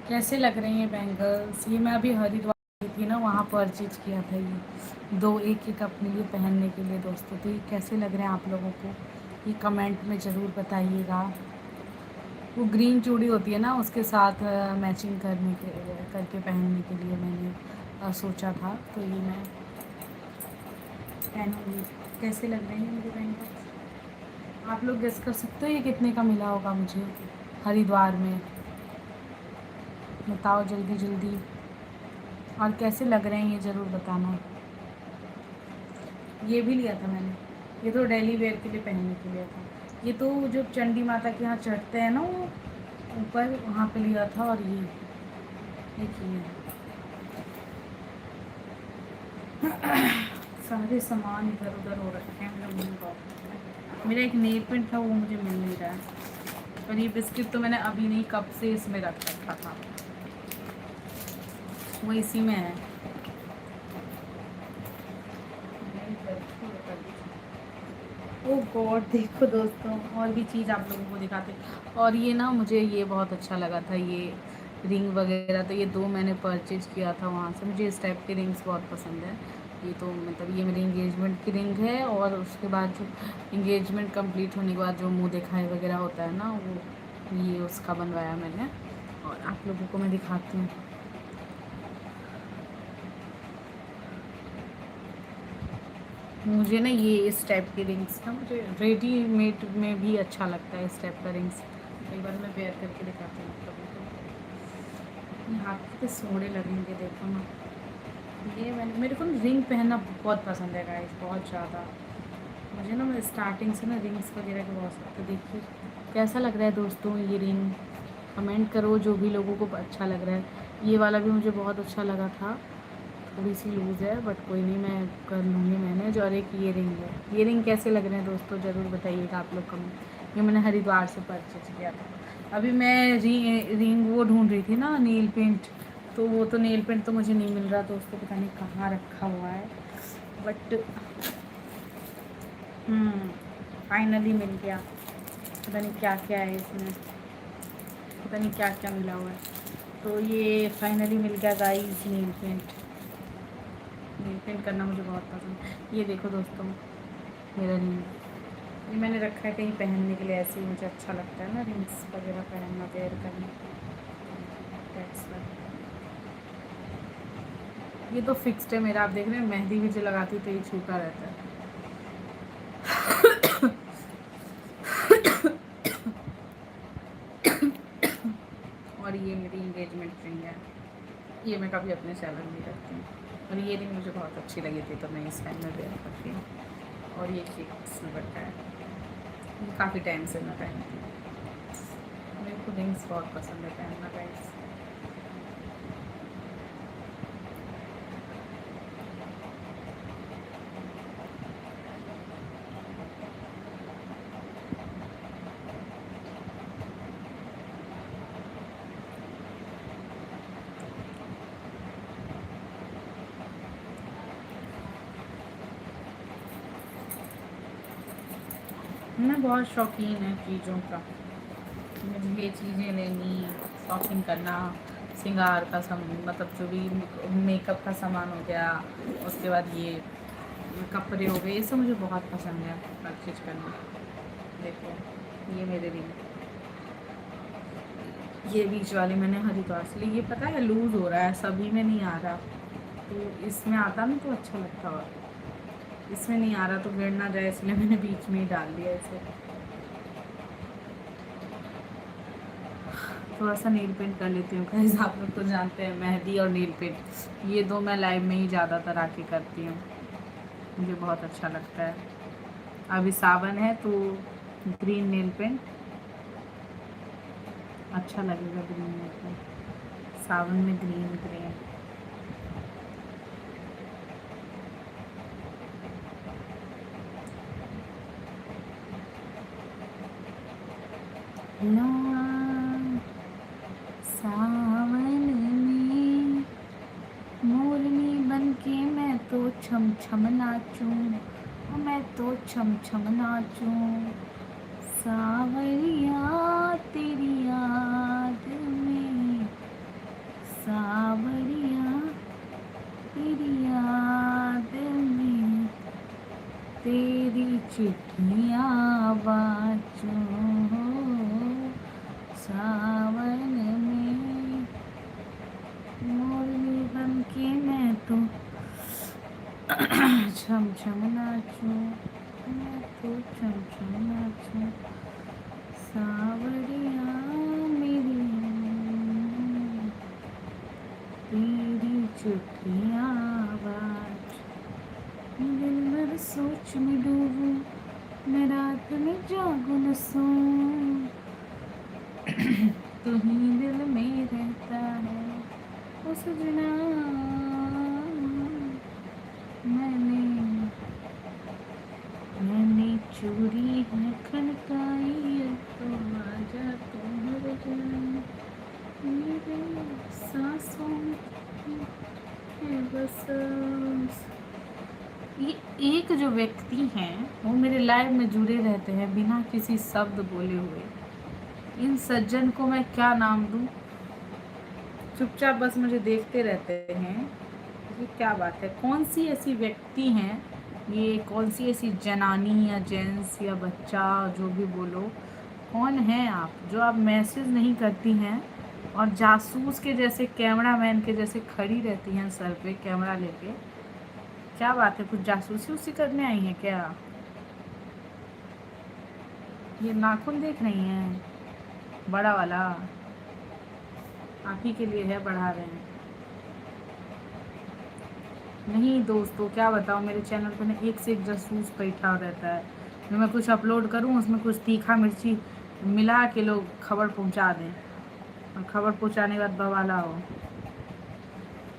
कैसे लग रही हैं बैंगल्स। ये मैं अभी हरिद्वार गई थी ना, वहाँ परचेज किया था ये दो, एक एक अपने लिए पहनने के लिए दोस्तों। तो ये कैसे लग रहे हैं आप लोगों को, ये कमेंट में ज़रूर बताइएगा। वो ग्रीन चूड़ी होती है ना, उसके साथ मैचिंग करके पहनने के लिए मैंने सोचा था, तो ये मैं पहनूंगी। कैसे लग रहे हैं मेरे बैंगल्स? आप लोग गेस कर सकते हो ये कितने का मिला होगा मुझे हरिद्वार में? बताओ जल्दी जल्दी। और कैसे लग रहे हैं ये ज़रूर बताना। ये भी लिया था मैंने, ये तो डेली वेयर के लिए पहनने के लिए था। ये तो जो चंडी माता के यहाँ चढ़ते हैं ना, वो ऊपर वहाँ पे लिया था। और ये देखिए, सारे सामान इधर उधर हो रखे हैं मेरे मम्मी पापा। मेरा एक नेल पेंट था, वो मुझे मिल नहीं रहा है। और ये बिस्किट तो मैंने अभी नहीं, कब से इसमें रख रखा था, वो इसी में है। ओ गॉड, देखो दोस्तों, और भी चीज़ आप लोगों को दिखाते। और ये ना, मुझे ये बहुत अच्छा लगा था, ये रिंग वगैरह। तो ये दो मैंने परचेज किया था वहाँ से। मुझे इस टाइप के रिंग्स बहुत पसंद है। ये तो मतलब ये मेरी इंगेजमेंट की रिंग है, और उसके बाद जो इंगेजमेंट कंप्लीट होने के बाद जो मुंह दिखाई वगैरह होता है ना, वो ये उसका बनवाया मैंने। और आप लोगों को मैं दिखाती हूँ। मुझे ना ये इस टाइप की रिंग्स ना, मुझे रेडीमेड में भी अच्छा लगता है इस टाइप का रिंग्स। एक बार मैं वेयर करके दिखाती हूँ आप लोगों को। ये हाथ पे सोने लगेंगे, देखो ना। ये मेरे को ना रिंग पहनना बहुत पसंद है गाइस, बहुत ज़्यादा। मुझे ना, मैं स्टार्टिंग से ना रिंग्स वगैरह के बहुत शौक है। देखिए कैसा लग रहा है दोस्तों ये रिंग, कमेंट करो जो भी लोगों को अच्छा लग रहा है। ये वाला भी मुझे बहुत अच्छा लगा था। थोड़ी सी लूज़ है बट कोई नहीं, मैं कर लूँगी मैनेज। और एक ये रिंग है, ये रिंग कैसे लग रहे हैं दोस्तों, ज़रूर बताइएगा आप लोग कमेंट। ये मैंने हरिद्वार से परचेज किया था। अभी मैं रिंग वो ढूंढ रही थी ना, नेल पेंट। तो वो तो नेल पेंट तो मुझे नहीं मिल रहा दोस्तों, पता नहीं कहाँ रखा हुआ है। बट फाइनली मिल गया। पता नहीं क्या क्या है इसमें, पता नहीं क्या क्या मिला हुआ है। तो ये फाइनली मिल गया guys, nail paint. Nail paint करना मुझे बहुत पसंद है। ये देखो दोस्तों, मेरा रिंग, ये मैंने रखा है कहीं पहनने के लिए। ऐसे ही मुझे अच्छा लगता है ना रिंग्स वगैरह पहनना, वेयर करना। That's why। ये तो फिक्स्ड है मेरा, आप देख रहे हैं मेहंदी भी जो लगाती हूँ तो ये छूटा रहता है। और ये मेरी इंगेजमेंट रिंग है, ये मैं कभी अपने सैलून में रखती हूँ। और ये रिंग मुझे बहुत अच्छी लगी थी, तो मैं इस टाइम में वेयर करती हूँ। और ये किड्स में बटा है, ये काफ़ी टाइम से मैं पहनती हूँ। मेरे को रिंग्स बहुत पसंद है पहनना गाइस। मैं बहुत शौकीन है चीज़ों का, मुझे ये चीज़ें लेनी, शॉपिंग करना, श्रृंगार का मतलब जो भी मेकअप का सामान हो गया, उसके बाद ये कपड़े हो गए, ये सब मुझे बहुत पसंद है परचेज करना। देखो ये मेरे रिंग, ये बीच वाली मैंने हरिद्वार से ली। ये पता है लूज़ हो रहा है, सभी में नहीं आ रहा, तो इसमें आता ना तो अच्छा लगता। और इसमें नहीं आ रहा तो गिर ना जाए, इसलिए मैंने बीच में ही डाल दिया इसे। थोड़ा सा नील पेंट कर लेती हूँ गाइस। आप लोग तो जानते हैं मेहंदी और नील पेंट, ये दो मैं लाइव में ही ज़्यादातर आके करती हूँ, मुझे बहुत अच्छा लगता है। अभी सावन है तो ग्रीन नील पेंट, अच्छा लगेगा ग्रीन में तो, सावन में ग्रीन ग्रीन। सावन में मोरनी बन के मैं तो छम छम नाचूं, मैं तो छम छम नाचूं, सावरिया तेरी याद में, सावरिया तेरी याद में, तेरी चिट्ठियाँ बाँचूं सावन में, मोरनी बन के मैं तो छम छम नाचूं, मैं तो छम छम नाचूं, सावरिया मेरी तेरी चिट्ठियाँ बाँच, दिन भर सोच में डूबूं, मैं रात में जागूं न सोऊं, तू ही दिल में रहता है ओ सजना, मैंने मैंने चोरी है खनकाई, तो आजा तू मर जाए, मेरे सांसों है बस। ये एक जो व्यक्ति हैं वो मेरे लाइव में जुड़े रहते हैं बिना किसी शब्द बोले हुए, इन सज्जन को मैं क्या नाम दूं? चुपचाप बस मुझे देखते रहते हैं। ये क्या बात है? कौन सी ऐसी व्यक्ति हैं ये, कौन सी ऐसी जनानी या जेंट्स या बच्चा जो भी बोलो, कौन है आप जो आप मैसेज नहीं करती हैं और जासूस के जैसे, कैमरामैन के जैसे खड़ी रहती हैं सर पे कैमरा लेके? क्या बात है, कुछ जासूसी उसी करने आई हैं क्या? ये नाखून देख रही हैं बड़ा वाला, आप ही के लिए है, बढ़ा रहे हैं। नहीं दोस्तों, क्या बताओ, मेरे चैनल पे ना एक से एक जासूस बैठा रहता है, जो मैं कुछ अपलोड करूँ उसमें कुछ तीखा मिर्ची मिला के लोग खबर पहुंचा दें, और खबर पहुंचाने के बाद बवाला हो।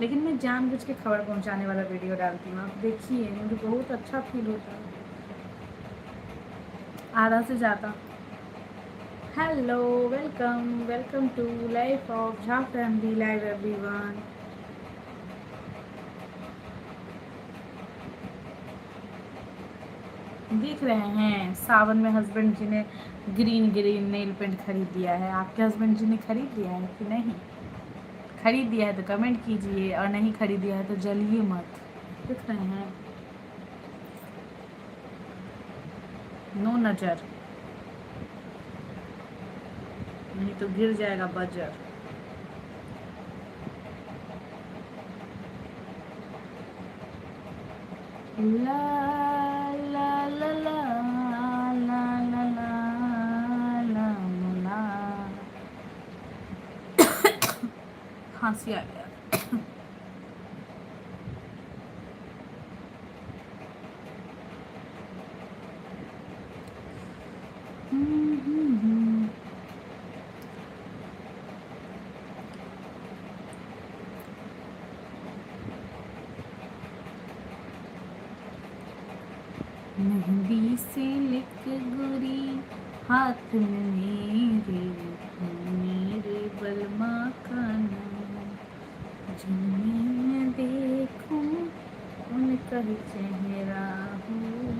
लेकिन मैं जानबूझ के खबर पहुंचाने वाला वीडियो डालती हूँ, आप देखिए, मुझे बहुत अच्छा फील होता है, आधा से ज़्यादा। Hello, welcome welcome to life of Jha family live everyone. देख रहे हैं सावन में हस्बैंड जी ने ग्रीन ग्रीन नेल पेंट खरीद लिया है। आपके हस्बैंड जी ने खरीद लिया है कि नहीं? खरीद दिया है तो कमेंट कीजिए, और नहीं खरीदिया है तो जलिए मत। देख रहे हैं, नो नजर, नहीं तो गिर जाएगा बजर। ला ला ला ला ला ला ला ला ला, खांसी आ गया। मेहंदी से लिख गोरी हाथ में मेरे, मेरे बलमा का नाम, जिन्हें मैं देखूं उनका ही चेहरा हूँ,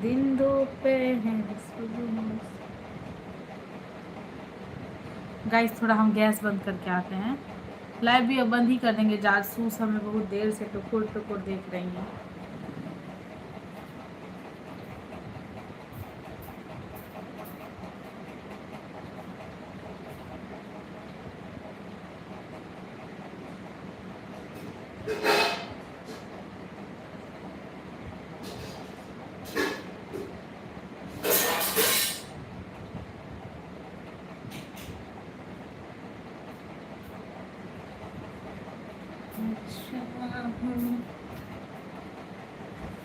दिन दोपहर सुबह। गाइस थोड़ा हम गैस बंद करके आते हैं, लाइव भी अब बंद ही कर देंगे, जासूस हमें बहुत देर से टुकुर टुकुर देख रही हैं।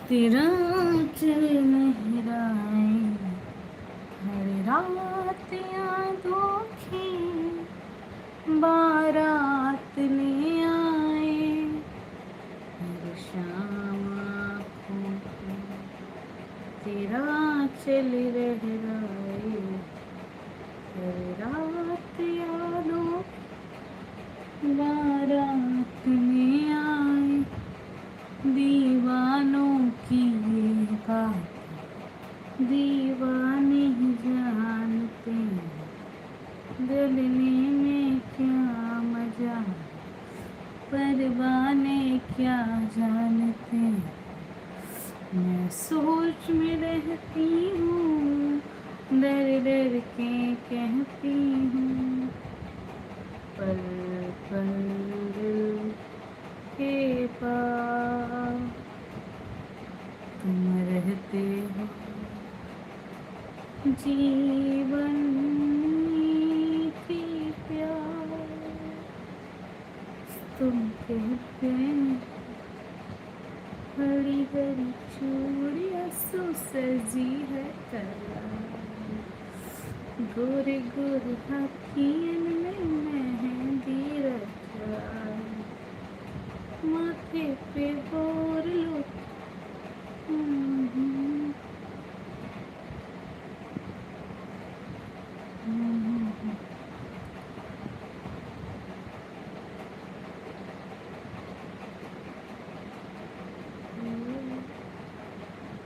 तेरा चल लहराए हरे रात यादों की बारात ले आए, हर शाम आँखों को तेरा चल लहराए, हर रात यादों बारात ले आए, दीवानों की ये बात दीवाने ही जानते हैं, दिलने में क्या मजा परवाने क्या जानते हैं। मैं सोच में रहती हूँ, डर डर के कहती हूँ, पल पल दिल के पास तुम रहते हो, जीवन की प्यार तुम कहते हैं, हरी हरी चूड़ियाँ सो सजी है कला, गोरे गोरे हाथियन में मेहंदी रचा, माथे पे बोर लो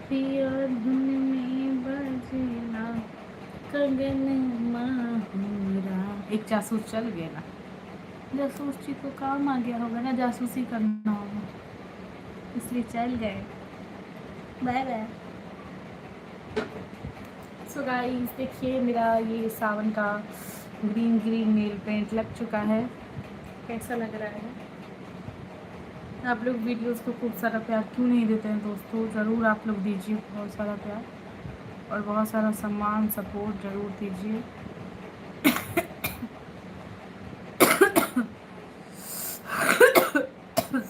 पिया धुन में बजना कंगन माहुरा। एक जासूस चल गया ना, जासूस जी को काम आ गया होगा ना, जासूसी करना होगा इसलिए चल गए। Bye bye. सो गाइस देखिए मेरा ये सावन का ग्रीन ग्रीन नेल पेंट लग चुका है, कैसा लग रहा है? आप लोग वीडियोस को खूब सारा प्यार क्यों नहीं देते हैं दोस्तों? ज़रूर आप लोग दीजिए बहुत सारा प्यार और बहुत सारा सम्मान सपोर्ट ज़रूर दीजिए।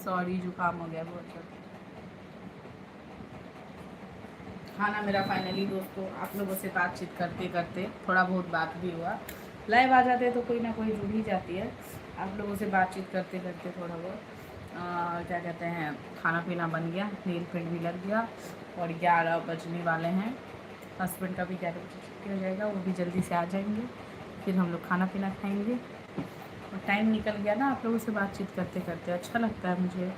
सॉरी जुकाम हो गया बहुत ज़्यादा। खाना मेरा फाइनली दोस्तों आप लोगों से बातचीत करते करते थोड़ा बहुत बात भी हुआ। लाइव आ जाते तो कोई ना कोई जुड़ ही जाती है, आप लोगों से बातचीत करते करते थोड़ा बहुत क्या कहते हैं खाना पीना बन गया, नेल पेंट भी लग गया और 11 बजने वाले हैं। हस्बैंड का भी 11 बजे छुट्टी हो जाएगा, वो भी जल्दी से आ जाएंगे, फिर हम लोग खाना पीना खाएंगे और टाइम निकल गया ना आप लोगों से बातचीत करते करते। अच्छा लगता है मुझे,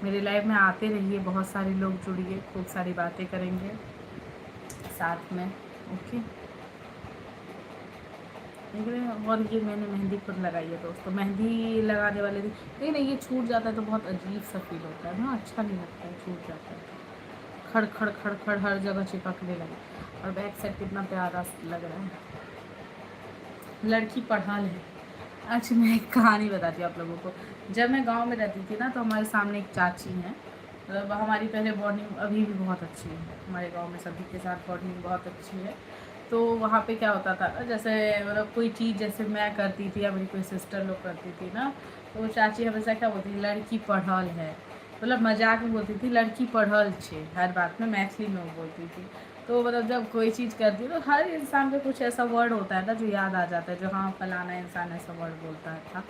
मेरे लाइफ में आते रहिए, बहुत सारे लोग जुड़िए, खूब सारी बातें करेंगे साथ में। ओके और ये मैंने मेहंदी खुद लगाई है दोस्तों, मेहंदी लगाने वाले दिन नहीं नहीं ये छूट जाता है तो बहुत अजीब सा फील होता है ना, अच्छा नहीं लगता है, छूट जाता है, खड़ खड़ खड़ खड़ हर जगह चिपकने लगे। और बैक साइड कितना प्यारा लग रहा है, लड़की पढ़ाल है। अच्छा मैं एक कहानी बताती हूँ आप लोगों को। जब मैं गांव में रहती थी ना तो हमारे सामने एक चाची हैं, मतलब हमारी पहले बॉन्डिंग अभी भी बहुत अच्छी है, हमारे गांव में सभी के साथ बॉन्डिंग बहुत अच्छी है। तो वहाँ पे क्या होता था ना, जैसे मतलब कोई चीज़ जैसे मैं करती थी या मेरी कोई सिस्टर लोग करती थी ना, तो चाची हमेशा क्या बोलती थी, लड़की पढ़ल है, मतलब मजाक में बोलती थी लड़की पढ़ल छे, हर बात में मैथिली में वो बोलती थी। तो मतलब जब कोई चीज़ करती है तो हर इंसान पे कुछ ऐसा वर्ड होता है ना जो याद आ जाता है, जो हाँ फलाना इंसान ऐसा वर्ड बोलता था।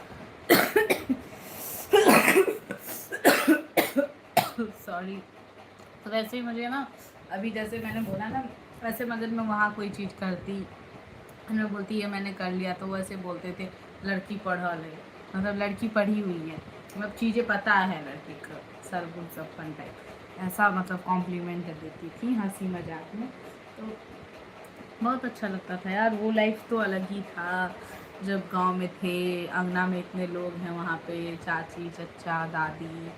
सॉरी। तो वैसे ही मुझे ना अभी जैसे मैंने बोला ना, वैसे मगर मैं वहाँ कोई चीज़ करती, मैं बोलती है मैंने कर लिया, तो वैसे बोलते थे लड़की पढ़ल है, मतलब लड़की पढ़ी हुई है, मतलब चीज़ें पता है लड़की को, सरगुन सपन टाइप ऐसा मतलब कॉम्प्लीमेंट देती थी हंसी मजाक में। तो बहुत अच्छा लगता था यार, वो लाइफ तो अलग ही था। जब गांव में थे, अंगना में इतने लोग हैं, वहाँ पे चाची चचा दादी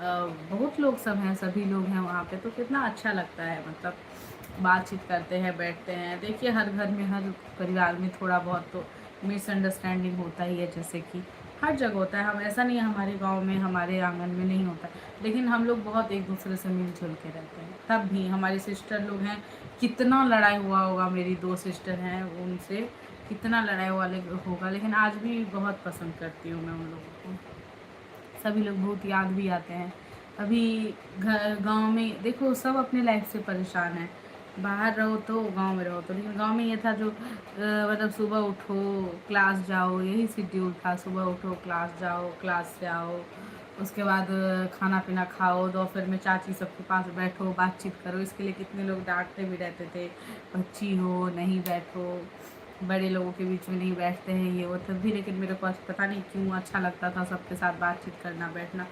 बहुत लोग सब हैं, सभी लोग हैं वहाँ पे, तो कितना अच्छा लगता है, मतलब बातचीत करते हैं बैठते हैं। देखिए हर घर में हर परिवार में थोड़ा बहुत तो मिसअंडरस्टैंडिंग होता ही है, जैसे कि हर जगह होता है, हम ऐसा नहीं है हमारे गांव में हमारे आंगन में नहीं होता, लेकिन हम लोग बहुत एक दूसरे से मिलजुल के रहते हैं। तब भी हमारे सिस्टर लोग हैं, कितना लड़ाई हुआ होगा, मेरी 2 सिस्टर हैं उनसे कितना लड़ाई हुआ होगा, लेकिन आज भी बहुत पसंद करती हूँ मैं उन लोगों को, सभी लोग बहुत याद भी आते हैं। अभी घर गांव में देखो सब अपने लाइफ से परेशान हैं, बाहर रहो तो गांव में रहो तो, लेकिन गांव में ये था जो मतलब सुबह उठो क्लास जाओ, यही शेड्यूल था। सुबह उठो क्लास जाओ, क्लास से आओ, उसके बाद खाना पीना खाओ, दोपहर में चाची सबके पास बैठो, बातचीत करो। इसके लिए कितने लोग डांटते भी रहते थे, बच्ची हो नहीं बैठो, बड़े लोगों के बीच में नहीं बैठते हैं, ये वो तब भी। लेकिन मेरे को पता नहीं क्यों अच्छा लगता था सबके साथ बातचीत करना, बैठना।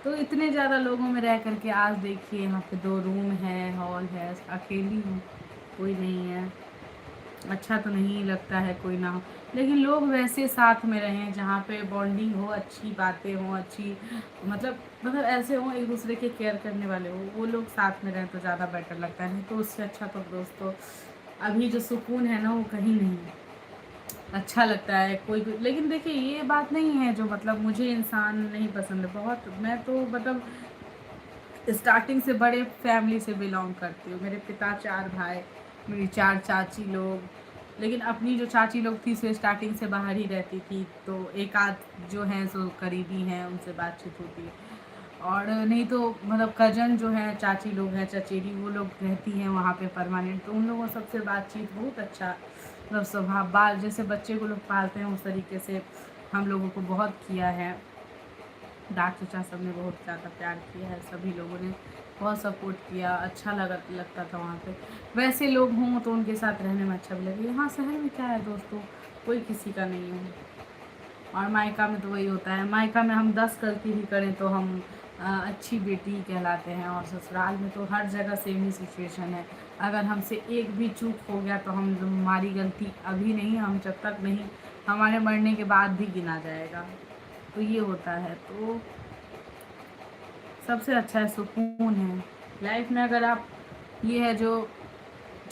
तो इतने ज़्यादा लोगों में रह करके आज देखिए यहाँ पे 2 रूम है, हॉल है, अकेली हूँ, कोई नहीं है। अच्छा तो नहीं लगता है कोई ना हो, लेकिन लोग वैसे साथ में रहें जहाँ पे बॉन्डिंग हो, अच्छी बातें हों, अच्छी मतलब ऐसे हों, एक दूसरे के केयर करने वाले हो, वो लोग साथ में रहें तो ज़्यादा बेटर लगता है। नहीं तो उससे अच्छा तो दोस्तों अभी जो सुकून है ना वो कहीं नहीं है। अच्छा लगता है कोई भी, लेकिन देखिए ये बात नहीं है जो मतलब मुझे इंसान नहीं पसंद है बहुत। मैं तो मतलब स्टार्टिंग से बड़े फैमिली से बिलोंग करती हूँ। मेरे पिता 4 भाई, मेरी 4 चाची लोग, लेकिन अपनी जो चाची लोग थी सो स्टार्टिंग से बाहर ही रहती थी, तो एक आध जो हैं सो करीबी हैं, उनसे बातचीत होती है। और नहीं तो मतलब कजन जो हैं, चाची लोग हैं, चचेरी, वो लोग रहती हैं वहाँ पे परमानेंट, तो उन लोगों सबसे बातचीत बहुत अच्छा, मतलब स्वभाव बाल जैसे बच्चे को लोग पालते हैं उस तरीके से हम लोगों को बहुत किया है। डाक चचा सब ने बहुत ज़्यादा प्यार किया है, सभी लोगों ने बहुत सपोर्ट किया, अच्छा लगता था वहाँ पे। वैसे लोग हों तो उनके साथ रहने में अच्छा भी लगे। यहाँ शहर में क्या है दोस्तों, कोई किसी का नहीं है। और मायका में तो वही होता है, मायका में हम 10 गलती भी करें तो हम अच्छी बेटी कहलाते हैं, और ससुराल में तो हर जगह सेम ही सिचुएशन है। अगर हमसे एक भी चूक हो गया तो हम हमारी गलती अभी नहीं, हम जब तक नहीं, हमारे मरने के बाद भी गिना जाएगा। तो ये होता है। तो सबसे अच्छा है सुकून है लाइफ में। अगर आप ये है जो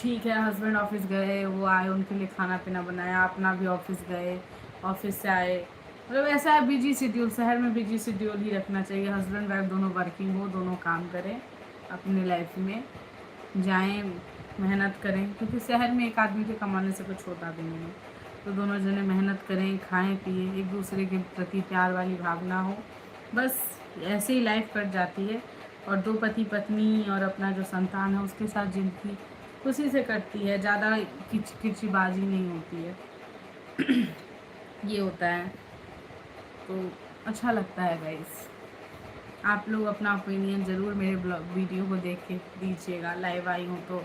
ठीक है, हस्बैंड ऑफिस गए, वो आए, उनके लिए खाना पीना बनाया, अपना भी ऑफिस गए, ऑफिस से आए, मतलब ऐसा है बिजी शेड्यूल। शहर में बिजी शेड्यूल ही रखना चाहिए, हस्बैंड वाइफ दोनों वर्किंग हो, दोनों काम करें, अपनी लाइफ में जाएं, मेहनत करें, क्योंकि शहर में एक आदमी के कमाने से कुछ होता भी नहीं है। तो दोनों जने मेहनत करें, खाएं पिए, एक दूसरे के प्रति प्यार वाली भावना हो, बस ऐसे ही लाइफ कट जाती है। और 2 पति पत्नी और अपना जो संतान है उसके साथ ज़िंदगी खुशी से कटती है, ज़्यादा किचकिचबाजी नहीं होती है। ये होता है, तो अच्छा लगता है गाइस। आप लोग अपना ओपिनियन ज़रूर मेरे वीडियो को देख के दीजिएगा। लाइव आई हूँ तो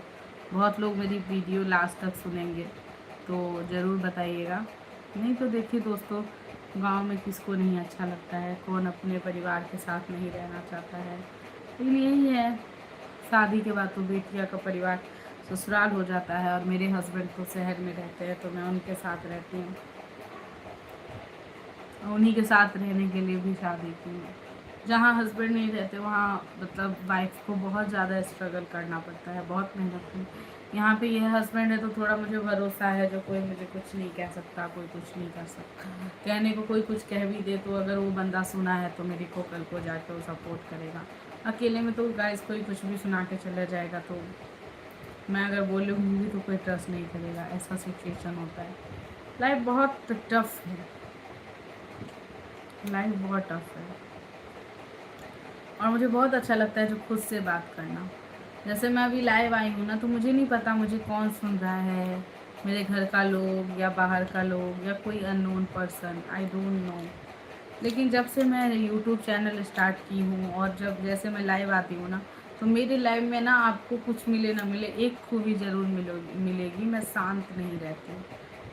बहुत लोग मेरी वीडियो लास्ट तक सुनेंगे, तो ज़रूर बताइएगा। नहीं तो देखिए दोस्तों, गांव में किसको नहीं अच्छा लगता है, कौन अपने परिवार के साथ नहीं रहना चाहता है। लेकिन यही है, शादी के बाद तो बेटिया का परिवार ससुराल हो जाता है, और मेरे हस्बैंड तो शहर में रहते हैं तो मैं उनके साथ रहती हूँ, उन्हीं के साथ रहने के लिए भी शादी की है। जहाँ हस्बैंड नहीं रहते वहाँ मतलब वाइफ को बहुत ज़्यादा स्ट्रगल करना पड़ता है, बहुत मेहनत की। यहाँ पे ये हस्बैंड है तो थोड़ा मुझे भरोसा है, जो कोई मुझे कुछ नहीं कह सकता, कोई कुछ नहीं कर सकता। कहने को कोई कुछ कह भी दे तो अगर वो बंदा सुना है तो मेरे को कल को जाके वो सपोर्ट करेगा। अकेले में तो गाइस कोई कुछ भी सुना के चला जाएगा, तो मैं अगर बोलूँगी तो कोई ट्रस्ट नहीं करेगा, ऐसा सिचुएशन होता है। लाइफ बहुत टफ है, लाइफ बहुत टफ है। और मुझे बहुत अच्छा लगता है जो खुद से बात करना। जैसे मैं अभी लाइव आई हूँ ना, तो मुझे नहीं पता मुझे कौन सुन रहा है, मेरे घर का लोग या बाहर का लोग या कोई unknown person, I don't know. लेकिन जब से मैं यूट्यूब चैनल स्टार्ट की हूँ और जब जैसे मैं लाइव आती हूँ ना, तो मेरी लाइफ में ना आपको कुछ मिले ना मिले, एक खूबी ज़रूर मिलेगी, मैं शांत नहीं रहती हूँ,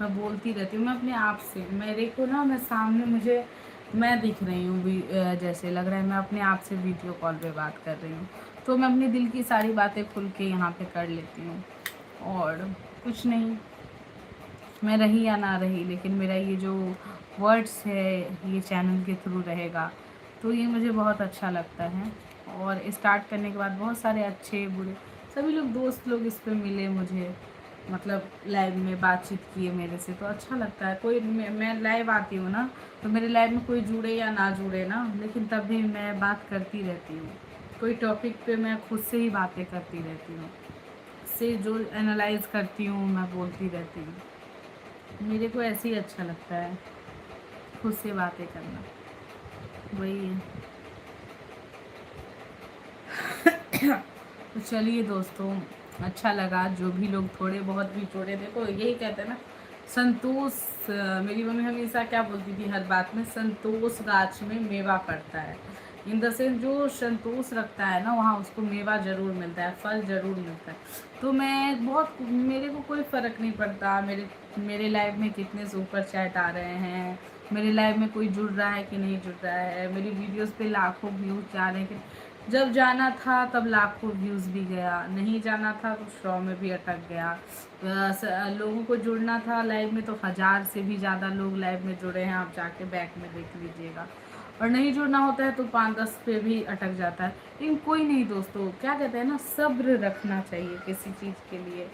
मैं बोलती रहती हूँ। मैं अपने आप से, मेरे को ना, मैं सामने मुझे मैं दिख रही हूँ भी, जैसे लग रहा है मैं अपने आप से वीडियो कॉल पे बात कर रही हूँ। तो मैं अपने दिल की सारी बातें खुल के यहाँ पे कर लेती हूँ। और कुछ नहीं, मैं रही या ना रही, लेकिन मेरा ये जो वर्ड्स है ये चैनल के थ्रू रहेगा, तो ये मुझे बहुत अच्छा लगता है। और स्टार्ट करने के बाद बहुत सारे अच्छे बुरे सभी लोग, दोस्त लोग इस पे मिले मुझे, मतलब लाइव में बातचीत किए मेरे से, तो अच्छा लगता है। कोई मैं लाइव आती हूँ ना, तो मेरे लाइव में कोई जुड़े या ना जुड़े ना, लेकिन तब भी मैं बात करती रहती हूँ। कोई टॉपिक पे मैं खुद से ही बातें करती रहती हूँ, से जो एनालाइज करती हूँ मैं बोलती रहती हूँ। मेरे को ऐसे ही अच्छा लगता है, खुद से बातें करना, वही है। तो चलिए दोस्तों, अच्छा लगा। जो भी लोग थोड़े बहुत भी जुड़े, देखो यही कहते हैं ना, संतोष। मेरी मम्मी हमेशा क्या बोलती थी हर बात में, संतोष गाछ में मेवा पड़ता है। इन द सेंस जो संतोष रखता है ना, वहाँ उसको मेवा जरूर मिलता है, फल जरूर मिलता है। तो मैं बहुत, मेरे को कोई फ़र्क नहीं पड़ता मेरे मेरे लाइफ में कितने सुपर चैट आ रहे हैं, मेरे लाइफ में कोई जुड़ रहा है कि नहीं जुड़ रहा है, मेरी वीडियोस पे लाखों व्यूज़ जा रहे हैं कि, जब जाना था तब लाखों व्यूज़ भी गया, नहीं जाना था तो 100 में भी अटक गया। लोगों को जुड़ना था लाइव में तो 1000 से भी ज़्यादा लोग लाइव में जुड़े हैं, आप जाके बैक में देख लीजिएगा। और नहीं जुड़ना होता है तो 5-10 पे भी अटक जाता है। लेकिन कोई नहीं दोस्तों, क्या कहते हैं ना, सब्र रखना चाहिए किसी चीज़ के लिए,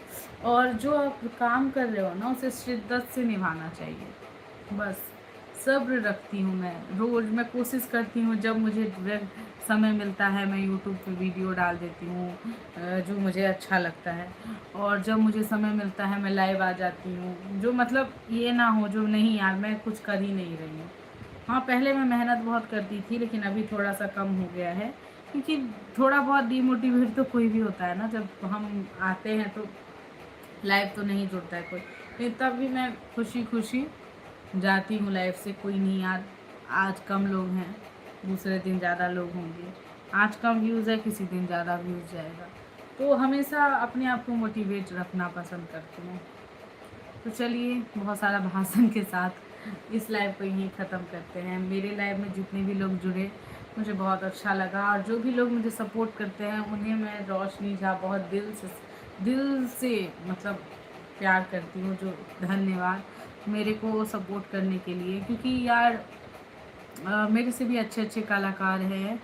और जो आप काम कर रहे हो ना उसे शिद्दत से निभाना चाहिए। बस सब्र रखती हूँ मैं, रोज़ मैं कोशिश करती हूँ, जब मुझे समय मिलता है मैं यूट्यूब पे वीडियो डाल देती हूँ जो मुझे अच्छा लगता है, और जब मुझे समय मिलता है मैं लाइव आ जाती हूँ। जो मतलब ये ना हो जो नहीं यार मैं कुछ कर ही नहीं रही हूँ। हाँ, पहले मैं मेहनत बहुत करती थी लेकिन अभी थोड़ा सा कम हो गया है, क्योंकि थोड़ा बहुत डिमोटिवेट तो कोई भी होता है ना, जब हम आते हैं तो लाइव तो नहीं जुड़ता है कोई, लेकिन तब भी मैं खुशी खुशी जाती हूँ लाइव से। कोई नहीं यार, आज कम लोग हैं, दूसरे दिन ज़्यादा लोग होंगे, आज कम व्यूज़ है, किसी दिन ज़्यादा व्यूज़ जाएगा। तो हमेशा अपने आप को मोटिवेट रखना पसंद करती हूँ। तो चलिए, बहुत सारा भाषण के साथ इस लाइव को यहीं ख़त्म करते हैं। मेरे लाइव में जितने भी लोग जुड़े मुझे बहुत अच्छा लगा, और जो भी लोग मुझे सपोर्ट करते हैं उन्हें मैं रोशनी झा बहुत दिल से मतलब प्यार करती हूँ। जो धन्यवाद मेरे को सपोर्ट करने के लिए, क्योंकि यार मेरे से भी अच्छे अच्छे कलाकार हैं,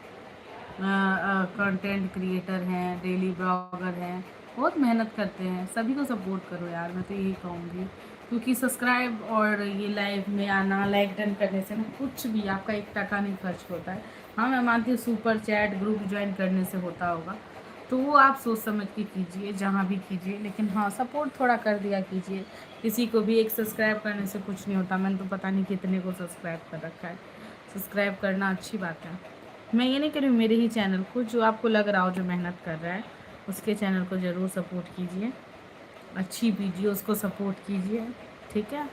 कंटेंट क्रिएटर हैं, डेली ब्लॉगर हैं, बहुत मेहनत करते हैं। सभी को सपोर्ट करो यार, मैं तो यही कहूँगी। क्योंकि सब्सक्राइब और ये लाइव में आना, लाइक डन करने से ना कुछ भी आपका 1 टका नहीं खर्च होता है। हाँ, मैं मानती हूँ सुपर चैट ग्रुप ज्वाइन करने से होता होगा, तो वो आप सोच समझ के कीजिए, जहाँ भी कीजिए, लेकिन हाँ सपोर्ट थोड़ा कर दिया कीजिए। किसी को भी एक सब्सक्राइब करने से कुछ नहीं होता। मैंने तो पता नहीं कितने को सब्सक्राइब कर रखा है। सब्सक्राइब करना अच्छी बात है। मैं ये नहीं कह रही हूँ मेरे ही चैनल को, जो आपको लग रहा हो जो मेहनत कर रहा है उसके चैनल को ज़रूर सपोर्ट कीजिए, अच्छी वीडियोस को सपोर्ट कीजिए, ठीक है।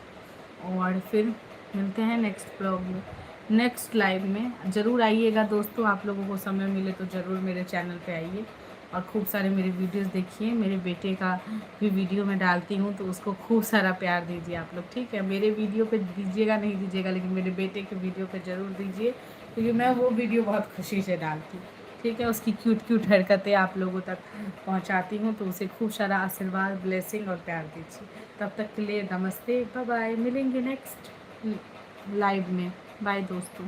और फिर मिलते हैं नेक्स्ट ब्लॉग में, नेक्स्ट लाइव में। ज़रूर आइएगा दोस्तों, आप लोगों को समय मिले तो ज़रूर मेरे चैनल पे आइए और खूब सारे मेरे वीडियोस देखिए। मेरे बेटे का भी वीडियो मैं डालती हूँ तो उसको खूब सारा प्यार दीजिए आप लोग, ठीक है। मेरे वीडियो पे दीजिएगा नहीं दीजिएगा, लेकिन मेरे बेटे के वीडियो पे ज़रूर दीजिए, क्योंकि मैं वो वीडियो बहुत खुशी से डालती हूँ, ठीक है। उसकी क्यूट क्यूट हरकतें आप लोगों तक पहुँचाती हूँ, तो उसे खूब सारा आशीर्वाद, ब्लेसिंग और प्यार दीजिए। तब तक के लिए नमस्ते, बाय बाय, मिलेंगे नेक्स्ट लाइव में। बाय दोस्तों।